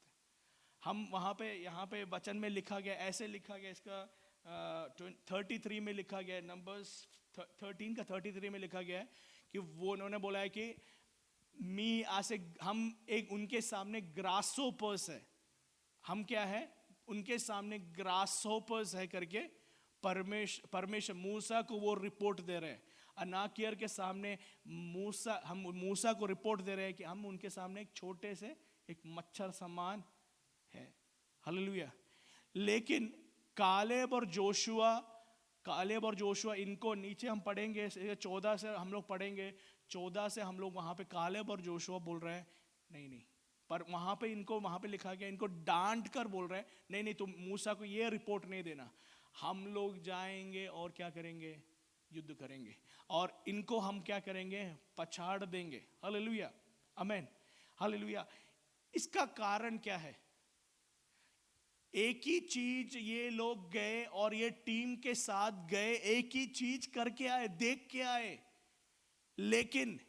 हम वहां पे, यहाँ पे वचन में लिखा गया, ऐसे लिखा गया, इसका 33 में लिखा गया है, नंबर्स 13 का 33 में लिखा गया है कि वो उन्होंने बोला है कि हम एक उनके सामने ग्रासोपर्स है, हम क्या है, उनके सामने ग्रासहोपर्स है करके परमेश्वर मूसा को वो रिपोर्ट दे रहे हैं। अनाकियर के सामने हम मूसा को रिपोर्ट दे रहे हैं कि हम उनके सामने एक छोटे से एक मच्छर समान है। हालेलुया। लेकिन कालेब और जोशुआ इनको नीचे हम पढ़ेंगे 14 से हम लोग पढ़ेंगे, 14 से हम लोग वहां पे कालेब और जोशुआ बोल रहे हैं नहीं, पर वहां पे लिखा गया, इनको डांट कर बोल रहे हैं नहीं तुम मूसा को ये रिपोर्ट नहीं देना, हम लोग जाएंगे और क्या करेंगे, युद्ध करेंगे और इनको हम क्या करेंगे, पछाड़ देंगे। हालेलुया, आमीन, हालेलुया। इसका कारण क्या है? एक ही चीज ये लोग गए और ये टीम के साथ गए, एक ही चीज करके आए, देख के आए, लेकिन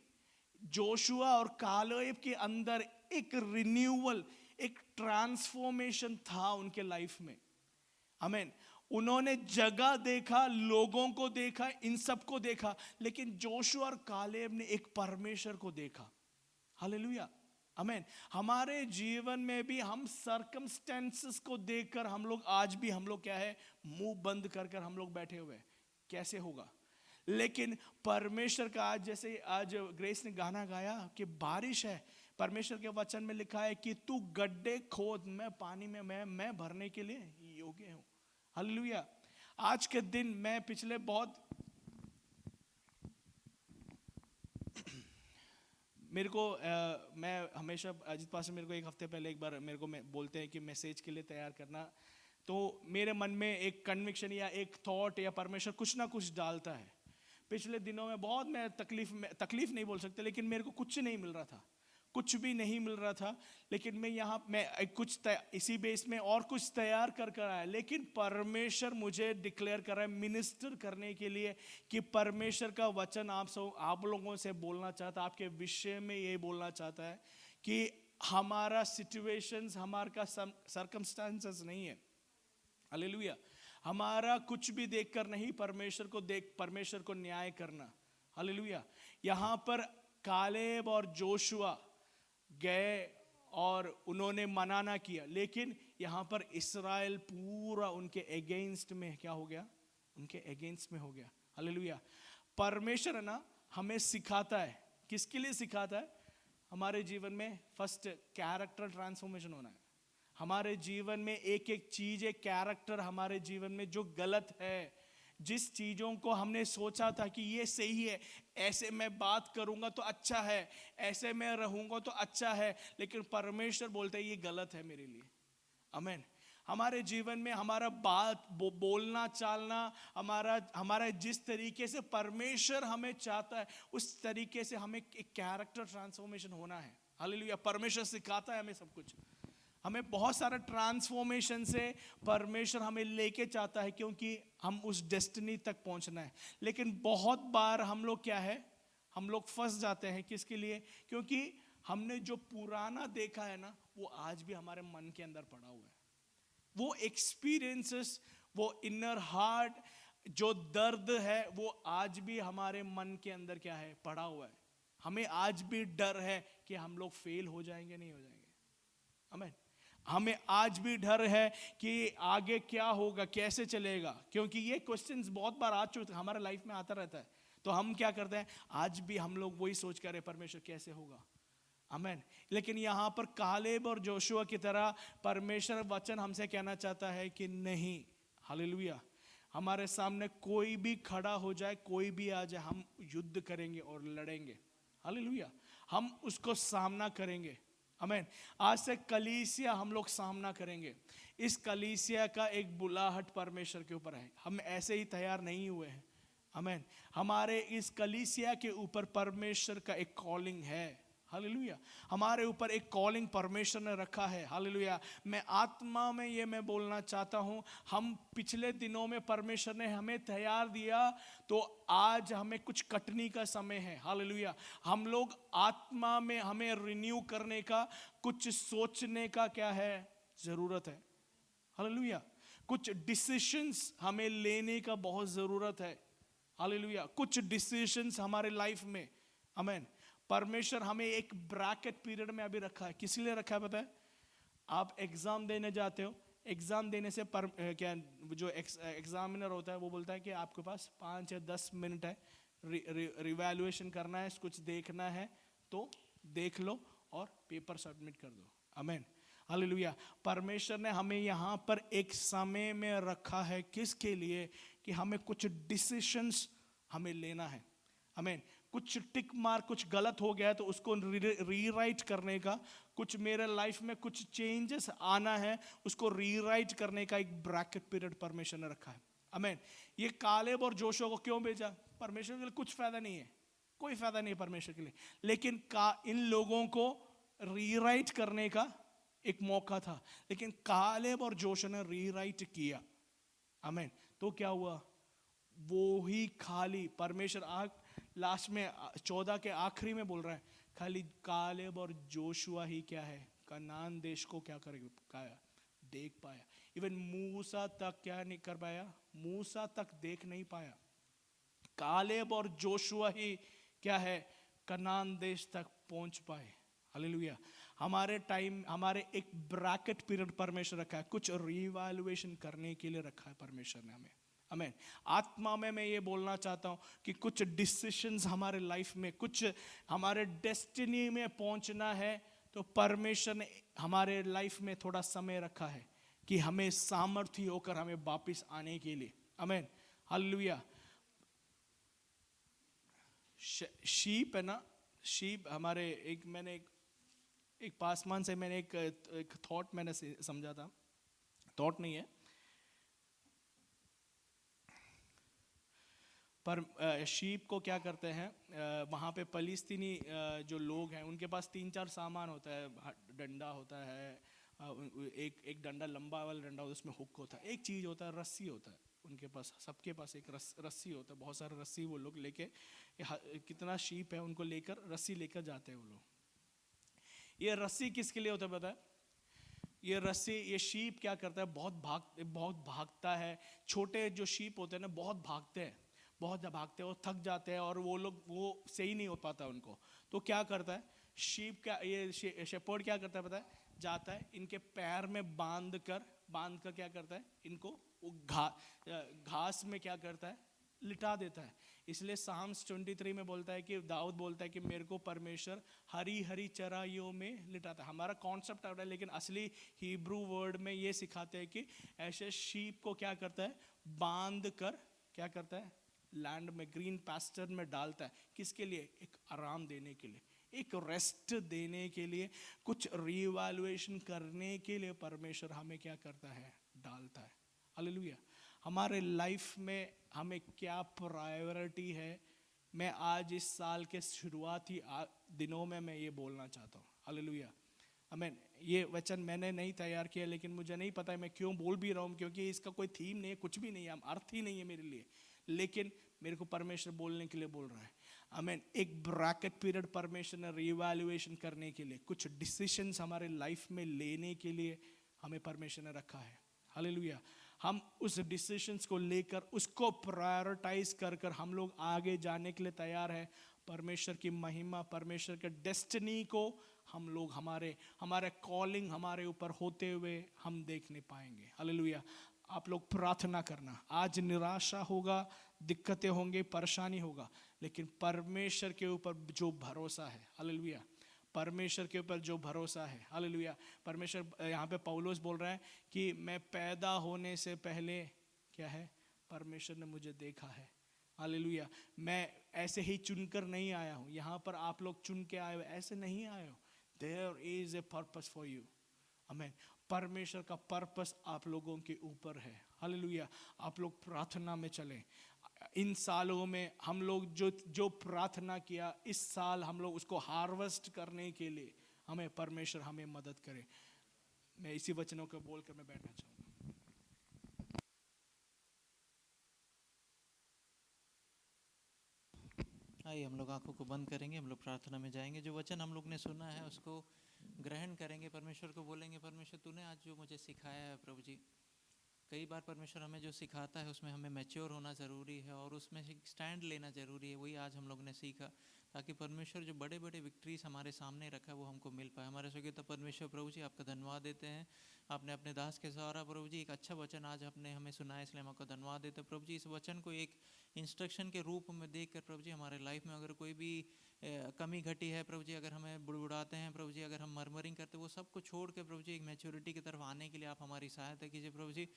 जोशुआ और कालेब के अंदर एक रिन्यूअल, एक ट्रांसफॉर्मेशन था उनके लाइफ में। आमीन। उन्होंने जगह देखा, लोगों को देखा, इन सब को देखा, लेकिन जोशुआ और कालेब ने एक परमेश्वर को देखा। हालेलुया, आमीन। हमारे जीवन में भी हम सर्कमस्टेंसेस को देखकर हम लोग आज भी क्या है, मुंह बंद कर हम लोग बैठे हुए हैं, कैसे होगा? लेकिन परमेश्वर का आज ग्रेस ने गाना गाया कि बारिश है, परमेश्वर के वचन में लिखा है कि तू गड्ढे खोद, मैं पानी में मैं भरने के लिए योग्य हूं। हालेलुया। आज के दिन मैं पिछले बहुत मेरे को मैं हमेशा अजीत पास मेरे को एक हफ्ते पहले एक बार मेरे को बोलते हैं कि मैसेज के लिए तैयार करना, तो मेरे मन में एक कन्विक्शन या एक थॉट या परमेश्वर कुछ ना कुछ डालता है। पिछले दिनों में बहुत मैं तकलीफ नहीं बोल सकते, लेकिन मेरे को कुछ नहीं मिल रहा था, कुछ भी नहीं मिल रहा था, लेकिन मैं कुछ इसी बेस में और कुछ तैयार कर आया, लेकिन परमेश्वर मुझे डिक्लेयर कर रहा है मिनिस्टर करने के लिए कि परमेश्वर का वचन आप लोगों से बोलना चाहता है, आपके विषय में ये बोलना चाहता है कि हमारा सिचुएशंस, हमारा सर्कमस्टांसेस नहीं है। हालेलुया। हमारा कुछ भी देखकर नहीं, परमेश्वर को न्याय करना। हालेलुया। यहाँ पर कालेब और जोशुआ गए और उन्होंने मना ना किया, लेकिन यहाँ पर इस्राएल पूरा उनके अगेंस्ट में क्या हो गया, उनके अगेंस्ट में हो गया। हालेलुया। परमेश्वर है ना, हमें सिखाता है, किसके लिए सिखाता है? हमारे जीवन में फर्स्ट कैरेक्टर ट्रांसफॉर्मेशन होना है। हमारे जीवन में एक चीज, एक कैरेक्टर हमारे जीवन में जो गलत है, जिस चीज़ों को हमने सोचा था कि ये सही है, ऐसे मैं बात करूंगा तो अच्छा है, ऐसे मैं रहूंगा तो अच्छा है, लेकिन परमेश्वर बोलते हैं ये गलत है मेरे लिए। आमीन। हमारे जीवन में हमारा बात बोलना चालना, हमारा जिस तरीके से परमेश्वर हमें चाहता है उस तरीके से हमें एक कैरेक्टर ट्रांसफॉर्मेशन होना है। हालेलुया। परमेश्वर सिखाता है हमें सब कुछ, हमें बहुत सारा ट्रांसफॉर्मेशन से परमेश्वर हमें लेके चाहता है, क्योंकि हम उस डेस्टिनी तक पहुंचना है। लेकिन बहुत बार हम लोग क्या है, हम लोग फंस जाते हैं, किसके लिए? क्योंकि हमने जो पुराना देखा है ना, वो आज भी हमारे मन के अंदर पड़ा हुआ है। वो एक्सपीरियंसेस, वो इनर हार्ट, जो दर्द है, वो आज भी हमारे मन के अंदर क्या है, पड़ा हुआ है। हमें आज भी डर है कि हम लोग फेल हो जाएंगे, नहीं हो जाएंगे। आमीन। हमें आज भी डर है कि आगे क्या होगा, कैसे चलेगा, क्योंकि ये क्वेश्चंस बहुत बार आ चुके हमारे लाइफ में आता रहता है। तो हम क्या करते हैं, आज भी हम लोग वही सोच कर परमेश्वर कैसे होगा। आमीन। लेकिन यहाँ पर कालेब और जोशुआ की तरह परमेश्वर वचन हमसे कहना चाहता है कि नहीं। हालेलुया। हमारे सामने कोई भी खड़ा हो जाए, कोई भी आ जाए, हम युद्ध करेंगे और लड़ेंगे। हालेलुया। हम उसको सामना करेंगे। आमीन। आज से कलीसिया हम लोग सामना करेंगे। इस कलीसिया का एक बुलाहट परमेश्वर के ऊपर है, हम ऐसे ही तैयार नहीं हुए हैं। आमीन। हमारे इस कलीसिया के ऊपर परमेश्वर का एक कॉलिंग है। हालेलुया। हमारे ऊपर एक कॉलिंग परमेश्वर ने रखा है। हालेलुया। मैं आत्मा में ये मैं बोलना चाहता हूँ, हम पिछले दिनों में परमेश्वर ने हमें तैयार दिया, तो आज हमें कुछ कटनी का समय है। हालेलुया। हम लोग आत्मा में हमें रिन्यू करने का, कुछ सोचने का क्या है, जरूरत है। हालेलुया। कुछ डिसीजंस हमें लेने का बहुत जरूरत है। हालेलुया। कुछ डिसीजंस हमारे लाइफ में, आमीन, परमेश्वर हमें एक ब्रैकेट पीरियड में अभी रखा है। किस लिए रखा है पता है? आप एग्ज़ाम देने जाते हो, एग्ज़ाम देने से क्या जो एग्जामिनर होता है वो बोलता है कि आपके पास 5 या 10 मिनट है, रिवैल्यूएशन करना है, कुछ देखना है तो देख लो और पेपर सबमिट कर दो। आमीन, हालेलुया। परमेश्वर ने हमें यहाँ पर एक समय में रखा है, किसके लिए? कि हमें कुछ डिसीशंस हमें लेना है। आमीन। कुछ टिक मार्क, कुछ गलत हो गया है तो उसको रीराइट करने का, कुछ मेरे लाइफ में कुछ चेंजेस आना है, उसको रीराइट करने का एक ब्रैकेट पीरियड परमेश्वर ने रखा है। आमीन। ये कालेब और जोशुआ को क्यों भेजा? परमेश्वर के लिए कुछ फायदा नहीं है, कोई फायदा नहीं है परमेश्वर के लिए, लेकिन इन लोगों को रीराइट करने का एक मौका था, लेकिन कालेब और जोशुआ ने रीराइट किया। आमीन। तो क्या हुआ? वो ही खाली परमेश्वर लास्ट में 14 के आखिरी में बोल रहा है, खाली कालेब और जोशुआ ही क्या है, कनान देश को क्या करेगा, देख पाया। इवन मूसा तक क्या नहीं कर पाया, मूसा तक देख नहीं पाया। कालेब और जोशुआ ही क्या है, कनान देश तक पहुंच पाए। हालेलुया। हमारे टाइम, हमारे एक ब्रैकेट पीरियड परमेश्वर रखा है, कुछ रिवैल्यूएशन करने के लिए रखा है परमेश्वर ने हमें। आमीन। आत्मा में मैं ये बोलना चाहता हूँ कि कुछ डिसीशंस हमारे लाइफ में, कुछ हमारे डेस्टिनी में पहुंचना है तो परमेश्वर ने हमारे लाइफ में थोड़ा समय रखा है कि हमें सामर्थ्य होकर हमें वापस आने के लिए। आमीन, हालेलुया। शीप है ना, शीप हमारे मैंने एक पासमान से मैंने एक थॉट मैंने समझा था, थॉट नहीं है पर शीप को क्या करते हैं, वहाँ पे फलस्तीनी जो लोग हैं उनके पास 3-4 सामान होता है, डंडा होता है, एक डंडा लंबा वाला डंडा होता है, उसमें हुक होता है, एक चीज़ होता है रस्सी होता है, उनके पास सबके पास एक रस्सी होता है, बहुत सारे रस्सी वो लोग लेके, कितना शीप है उनको लेकर रस्सी लेकर जाते हैं वो लोग। ये रस्सी किसके लिए होता है पता है? ये रस्सी, ये शीप क्या करता है, बहुत भागता है। छोटे जो शीप होते हैं ना बहुत भागते हैं, बहुत भागते हैं और थक जाते हैं और वो लोग वो सही नहीं हो पाता उनको, तो क्या करता है शीप का, ये शेपर्ड क्या करता है पता है? जाता है इनके पैर में बांध कर क्या करता है, इनको वो घास में क्या करता है, लिटा देता है। इसलिए साम्स 23 में बोलता है कि दाऊद बोलता है कि मेरे को परमेश्वर हरी हरी चराइयों में लिटाता है। हमारा कॉन्सेप्ट आ रहा है, लेकिन असली हिब्रू वर्ड में ये सिखाते हैं कि ऐसे शीप को क्या करता है, बांध कर क्या करता है, लैंड में ग्रीन पास्चर में डालता है। किसके लिए? एक आराम देने के लिए, एक रेस्ट देने के लिए, कुछ रिवैल्यूएशन करने के लिए परमेश्वर हमें क्या करता है, डालता है। हालेलुया। हमारे लाइफ में हमें क्या प्रायोरिटी है, मैं आज इस साल के शुरुआती दिनों में मैं ये बोलना चाहता हूँ। हालेलुया। आमीन। ये वचन मैंने नहीं तैयार किया, लेकिन मुझे नहीं पता है मैं क्यों बोल भी रहा हूँ, क्योंकि इसका कोई थीम नहीं है, कुछ भी नहीं है, अर्थ ही नहीं है मेरे लिए, लेकिन मेरे को परमेश्वर बोलने के लिए बोल रहा है। आमीन। एक ब्रैकेट पीरियड परमेश्वर ने रिवैल्यूएशन करने के लिए, कुछ डिसीजंस हमारे लाइफ में लेने के लिए हमें परमेश्वर ने रखा है। हालेलुया। हम उस डिसीजंस को लेकर उसको प्रायोरिटाइज कर हम लोग आगे जाने के लिए तैयार है। परमेश्वर की महिमा, परमेश्वर के डेस्टिनी को हम लोग हमारे कॉलिंग हमारे ऊपर होते हुए हम देख नहीं पाएंगे। हालेलुया। आप लोग प्रार्थना करना, आज निराशा होगा, दिक्कतें होंगे, परेशानी होगा, लेकिन परमेश्वर के ऊपर जो भरोसा है, हालेलुया, परमेश्वर के ऊपर जो भरोसा है, हालेलुया। परमेश्वर यहाँ पे पौलुस बोल रहा है कि मैं पैदा होने से पहले क्या है, परमेश्वर ने मुझे देखा है। हालेलुया। मैं ऐसे ही चुनकर नहीं आया हूँ, यहाँ पर आप लोग चुन के आए हो, ऐसे नहीं आए हो। There is a purpose for you. आमीन। परमेश्वर का पर्पस आप लोगों के ऊपर है। हालेलुया। आप लोग प्रार्थना में चलें। इन सालों में हम लोग जो प्रार्थना किया, इस साल हम लोग उसको हार्वेस्ट करने के लिए हमें परमेश्वर हमें मदद करे। मैं इसी वचनों को बोलकर मैं बैठना चाहूँगा। आइए हम लोग आंखों को बंद करेंगे, हम लोग प्रार्थना में जाएंगे। जो वचन हम लोग ने सुना है उसको ग्रहण करेंगे, परमेश्वर को बोलेंगे, परमेश्वर तूने आज जो मुझे सिखाया है प्रभु जी, कई बार परमेश्वर हमें जो सिखाता है उसमें हमें मैच्योर होना ज़रूरी है और उसमें से स्टैंड लेना ज़रूरी है। वही आज हम लोग ने सीखा, ताकि परमेश्वर जो बड़े बड़े विक्ट्रीज हमारे सामने रखा है वो हमको मिल पाए। हमारे स्वर्गीय तो परमेश्वर प्रभु जी आपका धन्यवाद देते हैं, आपने अपने दास के द्वारा प्रभु जी एक अच्छा वचन आज आपने हमें सुनाया, इसलिए हम आपको धन्यवाद देते हैं प्रभु जी। इस वचन को एक इंस्ट्रक्शन के रूप में देख कर प्रभु जी हमारे लाइफ में अगर कोई भी कमी घटी है प्रभु जी, अगर हमें बुड़बुड़ाते हैं प्रभु जी, अगर हम मरमरिंग करते हैं, वो सब को छोड़ के प्रभु जी एक मैच्योरिटी की तरफ आने के लिए आप हमारी सहायता कीजिए प्रभु जी।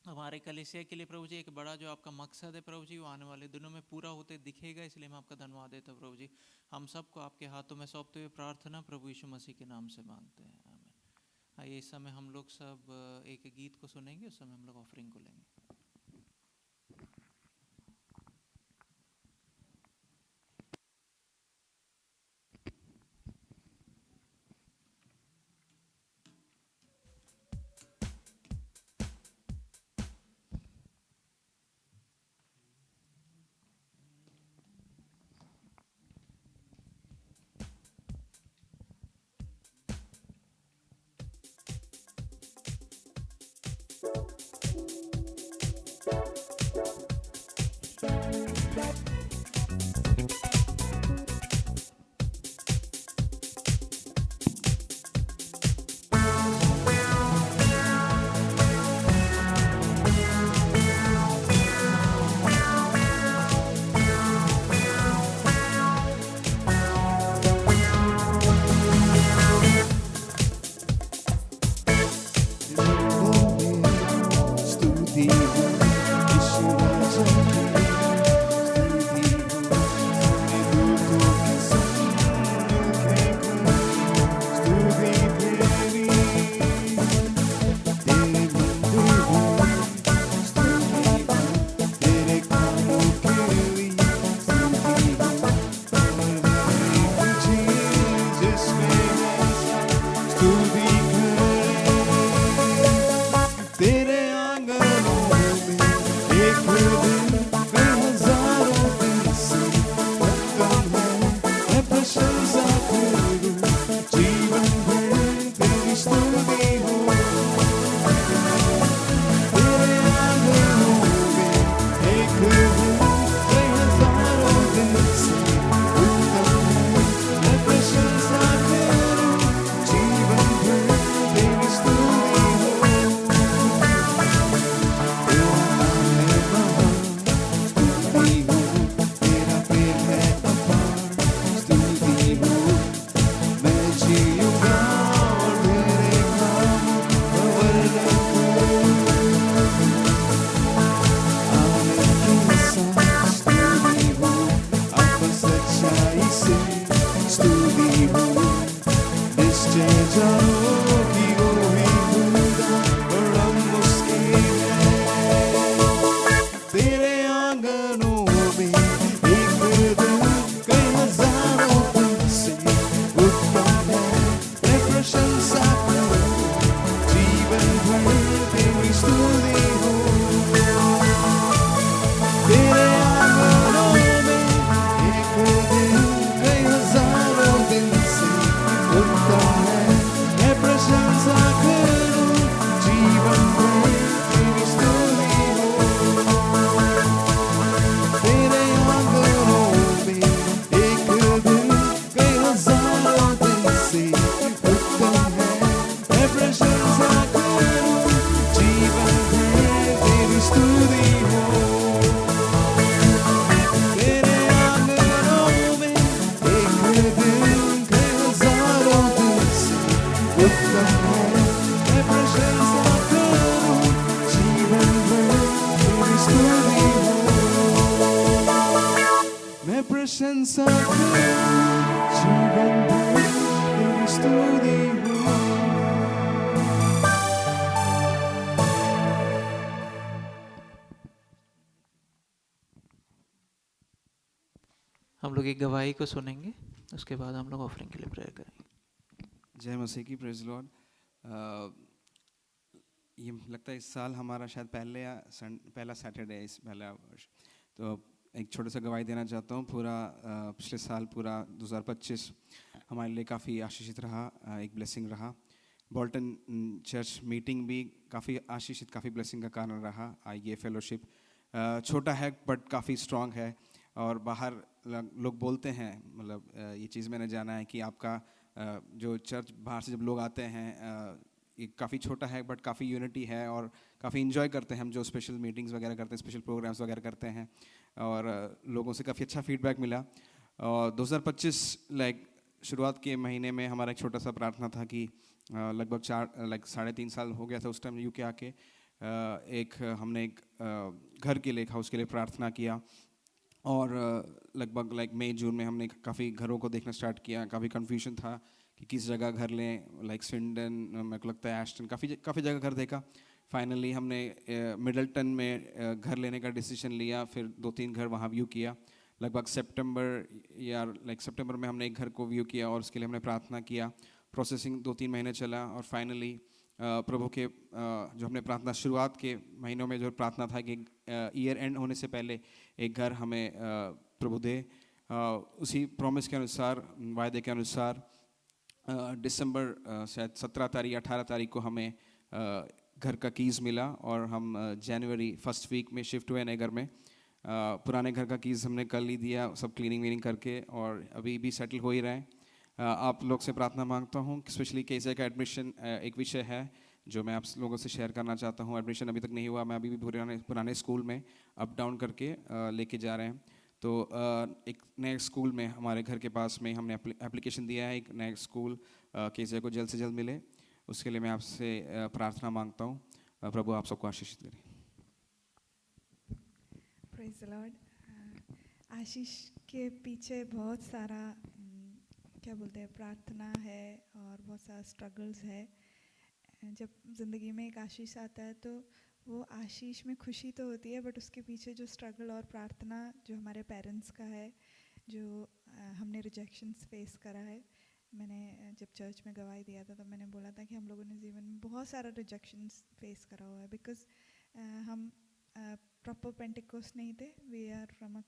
हमारे कलीसिया के लिए प्रभु जी एक बड़ा जो आपका मकसद है प्रभु जी वो आने वाले दिनों में पूरा होते दिखेगा, इसलिए मैं आपका धन्यवाद देता हूँ प्रभु जी। हम सबको आपके हाथों में सौंपते हुए प्रार्थना प्रभु यीशु मसीह के नाम से मांगते हैं, आमीन। आइए इस समय हम लोग सब एक गीत को सुनेंगे, उस समय हम लोग ऑफरिंग को लेंगे। प्रशंसा जीवन भर तेरी स्तुति हो। हम लोग एक गवाही को सुनेंगे, उसके बाद हम लोग ऑफरिंग के लिए प्रेयर करेंगे। जय मसीह की, प्रेज लॉर्ड। ये लगता है इस साल हमारा शायद पहला सैटरडे है इस पहला वर्ष, तो एक छोटा सा गवाही देना चाहता हूँ। पूरा पिछले साल पूरा 2025 हमारे लिए काफ़ी आशीषित रहा, एक ब्लेसिंग रहा। बॉल्टन चर्च मीटिंग भी काफ़ी आशीषित, काफ़ी ब्लेसिंग का कारण रहा। ये फेलोशिप छोटा है बट काफ़ी स्ट्रॉन्ग है। और बाहर लोग बोलते हैं, मतलब ये चीज़ मैंने जाना है कि आपका जो चर्च बाहर से जब लोग आते हैं, ये काफ़ी छोटा है बट काफ़ी यूनिटी है और काफ़ी इन्जॉय करते हैं हम जो स्पेशल मीटिंग्स वगैरह करते हैं, स्पेशल प्रोग्राम्स वगैरह करते हैं। और लोगों से काफ़ी अच्छा फीडबैक मिला। और 2025 शुरुआत के महीने में हमारा एक छोटा सा प्रार्थना था कि लगभग 3.5 साल हो गया था उस टाइम यूके आके। हमने एक घर के लिए, एक हाउस के लिए प्रार्थना किया। और लगभग मई जून में हमने काफ़ी घरों को देखना स्टार्ट किया। काफ़ी कन्फ्यूजन था कि किस जगह घर लें, स्विंडन, मेरे को लगता है एस्टन, काफ़ी जगह घर देखा। फाइनली हमने मिडलटन में घर लेने का डिसीजन लिया। फिर 2-3 घर वहाँ व्यू किया। लगभग सितंबर में हमने एक घर को व्यू किया और उसके लिए हमने प्रार्थना किया। प्रोसेसिंग 2-3 महीने चला और फाइनली प्रभु के जो हमने प्रार्थना शुरुआत के महीनों में जो प्रार्थना था कि ईयर एंड होने से पहले एक घर हमें प्रभु दे, उसी प्रॉमिस के अनुसार, वायदे के अनुसार दिसंबर शायद 17 तारीख 18 तारीख को हमें घर का कीज़ मिला और हम जनवरी फर्स्ट वीक में शिफ्ट हुए नए घर में। पुराने घर का कीज़ हमने कल ही दिया, सब क्लीनिंग वीनिंग करके, और अभी भी सेटल हो ही रहे हैं। आप लोग से प्रार्थना मांगता हूँ, स्पेशली केजे का एडमिशन एक विषय है जो मैं आप लोगों से शेयर करना चाहता हूँ। एडमिशन अभी तक नहीं हुआ, मैं अभी भी पुराने स्कूल में अप डाउन करके लेके जा रहे हैं। तो एक नए स्कूल में हमारे घर के पास में हमने एप्लीकेशन दिया है, एक नए स्कूल केजे को जल्द से जल्द मिले, उसके लिए मैं आपसे प्रार्थना मांगता हूँ। प्रभु आप सबको आशीषित करें। Praise the Lord. आशीष के पीछे बहुत सारा क्या बोलते हैं, प्रार्थना है और बहुत सारा स्ट्रगल्स है। जब ज़िंदगी में एक आशीष आता है तो वो आशीष में खुशी तो होती है, बट उसके पीछे जो स्ट्रगल और प्रार्थना जो हमारे पेरेंट्स का है, जो हमने रिजेक्शंस फेस करा है। मैंने जब चर्च में गवाही दिया था तो मैंने बोला था कि हम लोगों ने जीवन में बहुत सारा रिजेक्शंस फेस करा हुआ है, बिकॉज हम प्रॉपर पेंटिकोस्ट नहीं थे। We are from a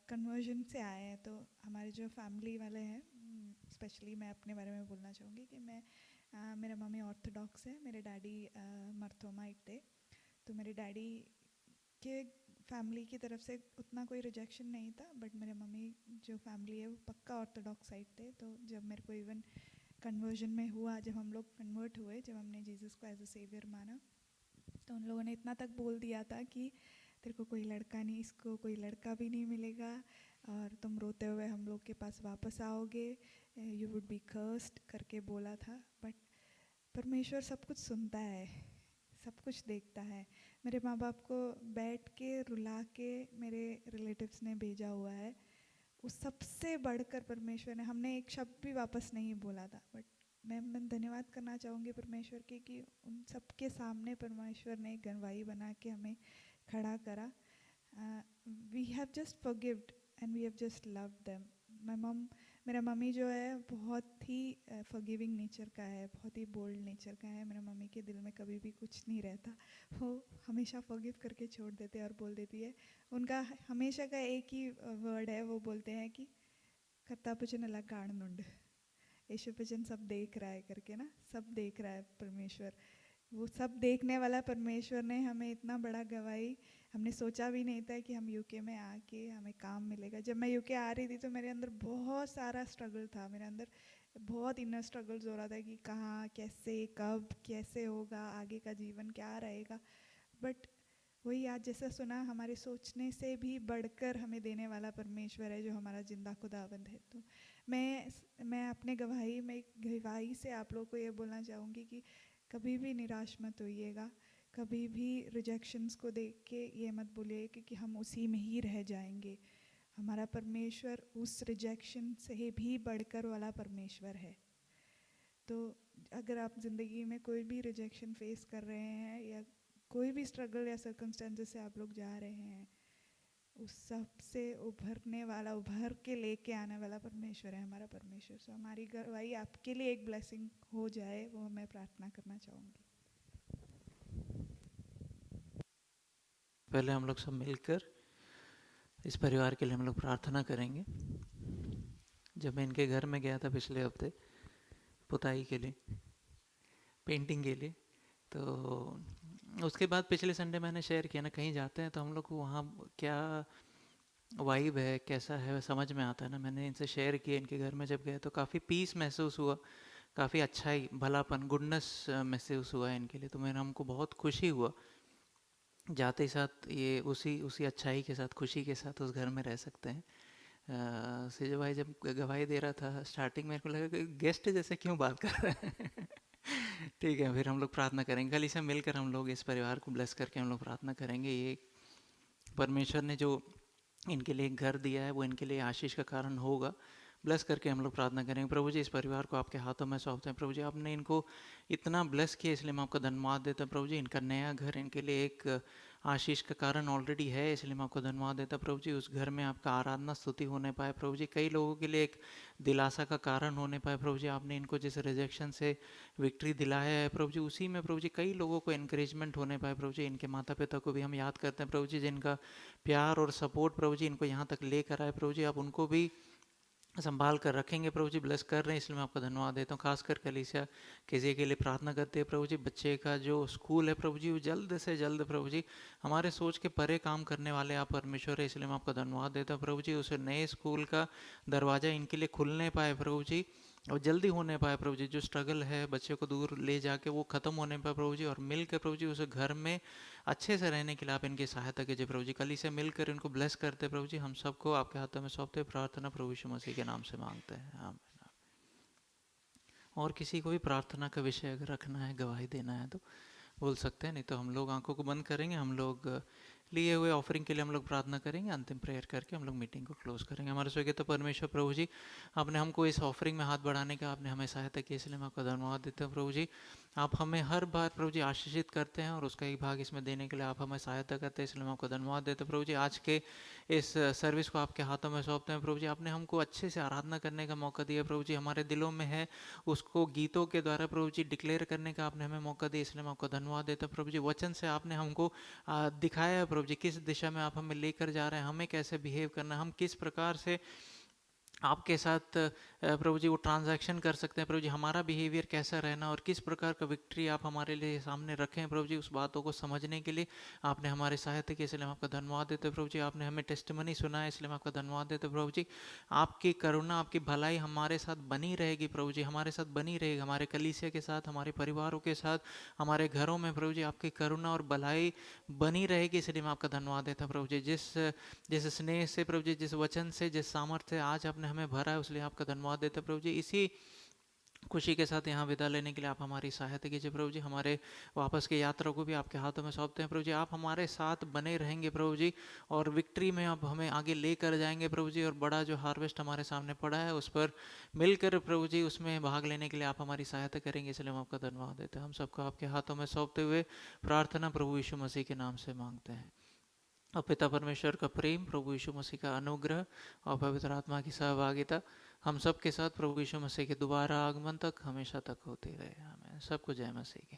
conversion से आए हैं। तो हमारे जो फैमिली वाले हैं, स्पेशली मैं अपने बारे में बोलना चाहूँगी कि मेरा मम्मी ऑर्थोडॉक्स है, मेरे डैडी मर्थोमाइट थे। तो मेरे डैडी के फैमिली की तरफ से उतना कोई रिजेक्शन नहीं था, बट मेरे मम्मी जो फैमिली है वो पक्का ऑर्थोडॉक्स साइड थे। तो जब मेरे को इवन कन्वर्जन में हुआ, जब हम लोग कन्वर्ट हुए, जब हमने जीसस को एज अ सेवियर माना, तो उन लोगों ने इतना तक बोल दिया था कि तेरे को कोई लड़का नहीं, इसको कोई लड़का भी नहीं मिलेगा, और तुम रोते हुए हम लोग के पास वापस आओगे, यू वुड बी कर्स्ड करके बोला था। बट परमेश्वर सब कुछ सुनता है, सब कुछ देखता है। मेरे माँ बाप को बैठ के रुला के मेरे रिलेटिव्स ने भेजा हुआ है। उस सबसे बढ़कर परमेश्वर ने, हमने एक शब्द भी वापस नहीं बोला था, बट मैं धन्यवाद करना चाहूँगी परमेश्वर की कि उन सब के सामने परमेश्वर ने एक गवाही बना के हमें खड़ा करा। We have just forgived and we have just loved them. मेरा मम्मी जो है बहुत ही फॉरगिविंग नेचर का है, बहुत ही बोल्ड नेचर का है। मेरा मम्मी के दिल में कभी भी कुछ नहीं रहता, वो हमेशा फॉरगिव करके छोड़ देते हैं और बोल देती है। उनका हमेशा का एक ही वर्ड है, वो बोलते हैं कि करता भजन अलग कारणुंड, यीशु भजन सब देख रहा है करके ना, सब देख रहा है परमेश्वर। वो सब देखने वाला परमेश्वर ने हमें इतना बड़ा गवाही, हमने सोचा भी नहीं था कि हम यूके में आके हमें काम मिलेगा। जब मैं यूके आ रही थी तो मेरे अंदर बहुत सारा स्ट्रगल था, मेरे अंदर बहुत इनर स्ट्रगल्स हो रहा था कि कहाँ, कैसे, कब, कैसे होगा, आगे का जीवन क्या रहेगा। बट वही आज जैसा सुना, हमारे सोचने से भी बढ़कर हमें देने वाला परमेश्वर है जो हमारा जिंदा खुदाबंद है। तो मैं अपने गवाही से आप लोगों को ये बोलना चाहूँगी कि कभी भी निराश मत होइएगा, कभी भी रिजेक्शंस को देख के ये मत बोलिए कि हम उसी में ही रह जाएंगे। हमारा परमेश्वर उस रिजेक्शन से भी बढ़कर वाला परमेश्वर है। तो अगर आप ज़िंदगी में कोई भी रिजेक्शन फेस कर रहे हैं या कोई भी स्ट्रगल या सर्कमस्टेंसेस से आप लोग जा रहे हैं, उस सब से उभर के लेके आने वाला परमेश्वर है हमारा परमेश्वर। सो हमारी गवाही आपके लिए एक ब्लेसिंग हो जाए, वो मैं प्रार्थना करना चाहूँगी। पहले हम लोग सब मिलकर इस परिवार के लिए हम लोग प्रार्थना करेंगे। जब मैं इनके घर में गया था पिछले हफ्ते पुताई के लिए, पेंटिंग के लिए। तो उसके बाद पिछले संडे मैंने शेयर किया ना, कहीं जाते हैं तो हम लोग को वहाँ क्या वाइब है, कैसा है, समझ में आता है ना। मैंने इनसे शेयर किया, इनके घर में जब गए तो काफ़ी पीस महसूस हुआ, काफ़ी अच्छाई, भलापन, गुडनेस महसूस हुआ है इनके लिए। तो मैंने हमको बहुत खुशी हुआ जाते ही साथ ये उसी उसी अच्छाई के साथ, खुशी के साथ उस घर में रह सकते हैं। सिजो भाई जब गवाही दे रहा था स्टार्टिंग में, मेरे को लगा कि गेस्ट जैसे क्यों बात कर रहे हैं। ठीक है, फिर हम लोग प्रार्थना करेंगे। कल इसे मिलकर हम लोग इस परिवार को ब्लेस करके हम लोग प्रार्थना करेंगे। ये परमेश्वर ने जो इनके लिए एक घर दिया है वो इनके लिए आशीष का कारण होगा। ब्लेस करके हम लोग प्रार्थना करेंगे। प्रभु जी, इस परिवार को आपके हाथों में सौंपते हैं। प्रभु जी, आपने इनको इतना ब्लेस किया, इसलिए मैं आपका धन्यवाद देता हूँ। प्रभु जी, इनका नया घर इनके लिए एक आशीष का कारण ऑलरेडी है, इसलिए मैं आपको धन्यवाद देता हूँ। प्रभु जी, उस घर में आपका आराधना स्तुति होने पाए। प्रभु जी, कई लोगों के लिए एक दिलासा का कारण होने पाए। प्रभु जी, आपने इनको जिस रिजेक्शन से विक्ट्री दिलाया है प्रभु जी, उसी में प्रभु जी कई लोगों को एनकरेजमेंट होने पाए। प्रभु जी, इनके माता पिता को भी हम याद करते हैं प्रभु जी, जिनका प्यार और सपोर्ट प्रभु जी इनको यहाँ तक लेकर आए। प्रभु जी, आप उनको भी संभाल कर रखेंगे। प्रभु जी, ब्लेस कर रहे हैं, इसलिए मैं आपका धन्यवाद देता हूँ। खासकर कलीसिया किसी के लिए प्रार्थना करते हैं प्रभु जी। बच्चे का जो स्कूल है प्रभु जी, वो जल्द से जल्द प्रभु जी हमारे सोच के परे काम करने वाले आप परमेश्वर है, इसलिए मैं आपका धन्यवाद देता हूँ प्रभु जी। उस नए स्कूल का दरवाज़ा इनके लिए खुलने पाए प्रभु जी, और जल्दी होने पाए प्रभु जी। जो स्ट्रगल है बच्चे को दूर ले जाके वो ख़त्म होने पाए प्रभु जी, और मिलकर प्रभु जी उस घर में अच्छे से रहने के लिए आप इनकी सहायता कीजिए प्रभु जी। कल ही से मिलकर इनको ब्लेस करते प्रभु जी। हम सबको आपके हाथों में सौंपते, प्रार्थना प्रभु यीशु मसीह के नाम से मांगते हैं, आमीन। और किसी को भी प्रार्थना का विषय अगर रखना है, गवाही देना है तो बोल सकते हैं, नहीं तो हम लोग आंखों को बंद करेंगे। हम लोग लिए हुए ऑफरिंग के लिए हम लोग प्रार्थना करेंगे, अंतिम प्रेयर करके हम लोग मीटिंग को क्लोज करेंगे। हमारे स्वर्गीय तो परमेश्वर प्रभु जी, आपने हमको इस ऑफरिंग में हाथ बढ़ाने का आपने हमें सहायता की, इसलिए मैं आपका धन्यवाद देता हूँ प्रभु जी। आप हमें हर बार प्रभु जी आशीषित करते हैं, और उसका एक भाग इसमें देने के लिए आप हमें सहायता करते हैं, इसलिए मैं आपको धन्यवाद देता हूँ प्रभु जी। आज के इस सर्विस को आपके हाथों में सौंपते हैं प्रभु जी। आपने हमको अच्छे से आराधना करने का मौका दिया प्रभु जी, हमारे दिलों में है उसको गीतों के द्वारा प्रभु जी डिक्लेयर करने का आपने हमें मौका दिया, इसलिए मैं आपको धन्यवाद देता हूँ प्रभु जी। वचन से आपने हमको दिखाया है प्रभु जी, किस दिशा में आप हमें लेकर जा रहे हैं, हमें कैसे बिहेव करना है, हम किस प्रकार से आपके साथ प्रभु जी वो ट्रांजैक्शन कर सकते हैं प्रभु जी, हमारा बिहेवियर कैसा रहना और किस प्रकार का विक्ट्री आप हमारे लिए सामने रखें प्रभु जी। उस बातों को समझने के लिए आपने हमारे सहायता की, इसलिए हम आपका धन्यवाद देते हैं प्रभु जी। आपने हमें टेस्टिमनी सुना है, इसलिए हम आपका धन्यवाद देते हैं प्रभु जी। आपकी करुणा, आपकी भलाई हमारे साथ बनी रहेगी प्रभु जी, हमारे साथ बनी रहेगी, हमारे कलीसिया के साथ, हमारे परिवारों के साथ, हमारे घरों में प्रभु जी आपकी करुणा और भलाई बनी रहेगी, इसलिए मैं आपका धन्यवाद देता हूँ प्रभु जी। जिस स्नेह से प्रभु जी, जिस वचन से, जिस सामर्थ्य आज आपने हमें भरा है, उसलिए आपका धन्यवाद देते हैं प्रभु जी। इसी खुशी के साथ यहाँ विदा लेने के लिए आप हमारी सहायता कीजिए प्रभु जी। हमारे वापस की यात्रा को भी आपके हाथों में सौंपते हैं प्रभु जी। आप हमारे साथ बने रहेंगे प्रभु जी, और विक्ट्री में आप हमें आगे लेकर जाएंगे प्रभु जी। और बड़ा जो हार्वेस्ट हमारे सामने पड़ा है उस पर मिलकर प्रभु जी उसमें भाग लेने के लिए आप हमारी सहायता करेंगे, इसलिए हम आपका धन्यवाद देते हैं। हम सबको आपके हाथों में सौंपते हुए प्रार्थना प्रभु यीशु मसीह के नाम से मांगते हैं। और पिता परमेश्वर का प्रेम, प्रभु यीशु मसीह का अनुग्रह और पवित्र आत्मा की सहभागिता हम सब के साथ प्रभु यीशु मसीह के दोबारा आगमन तक हमेशा तक होती रहे। आमीन। सबको जय मसीह की।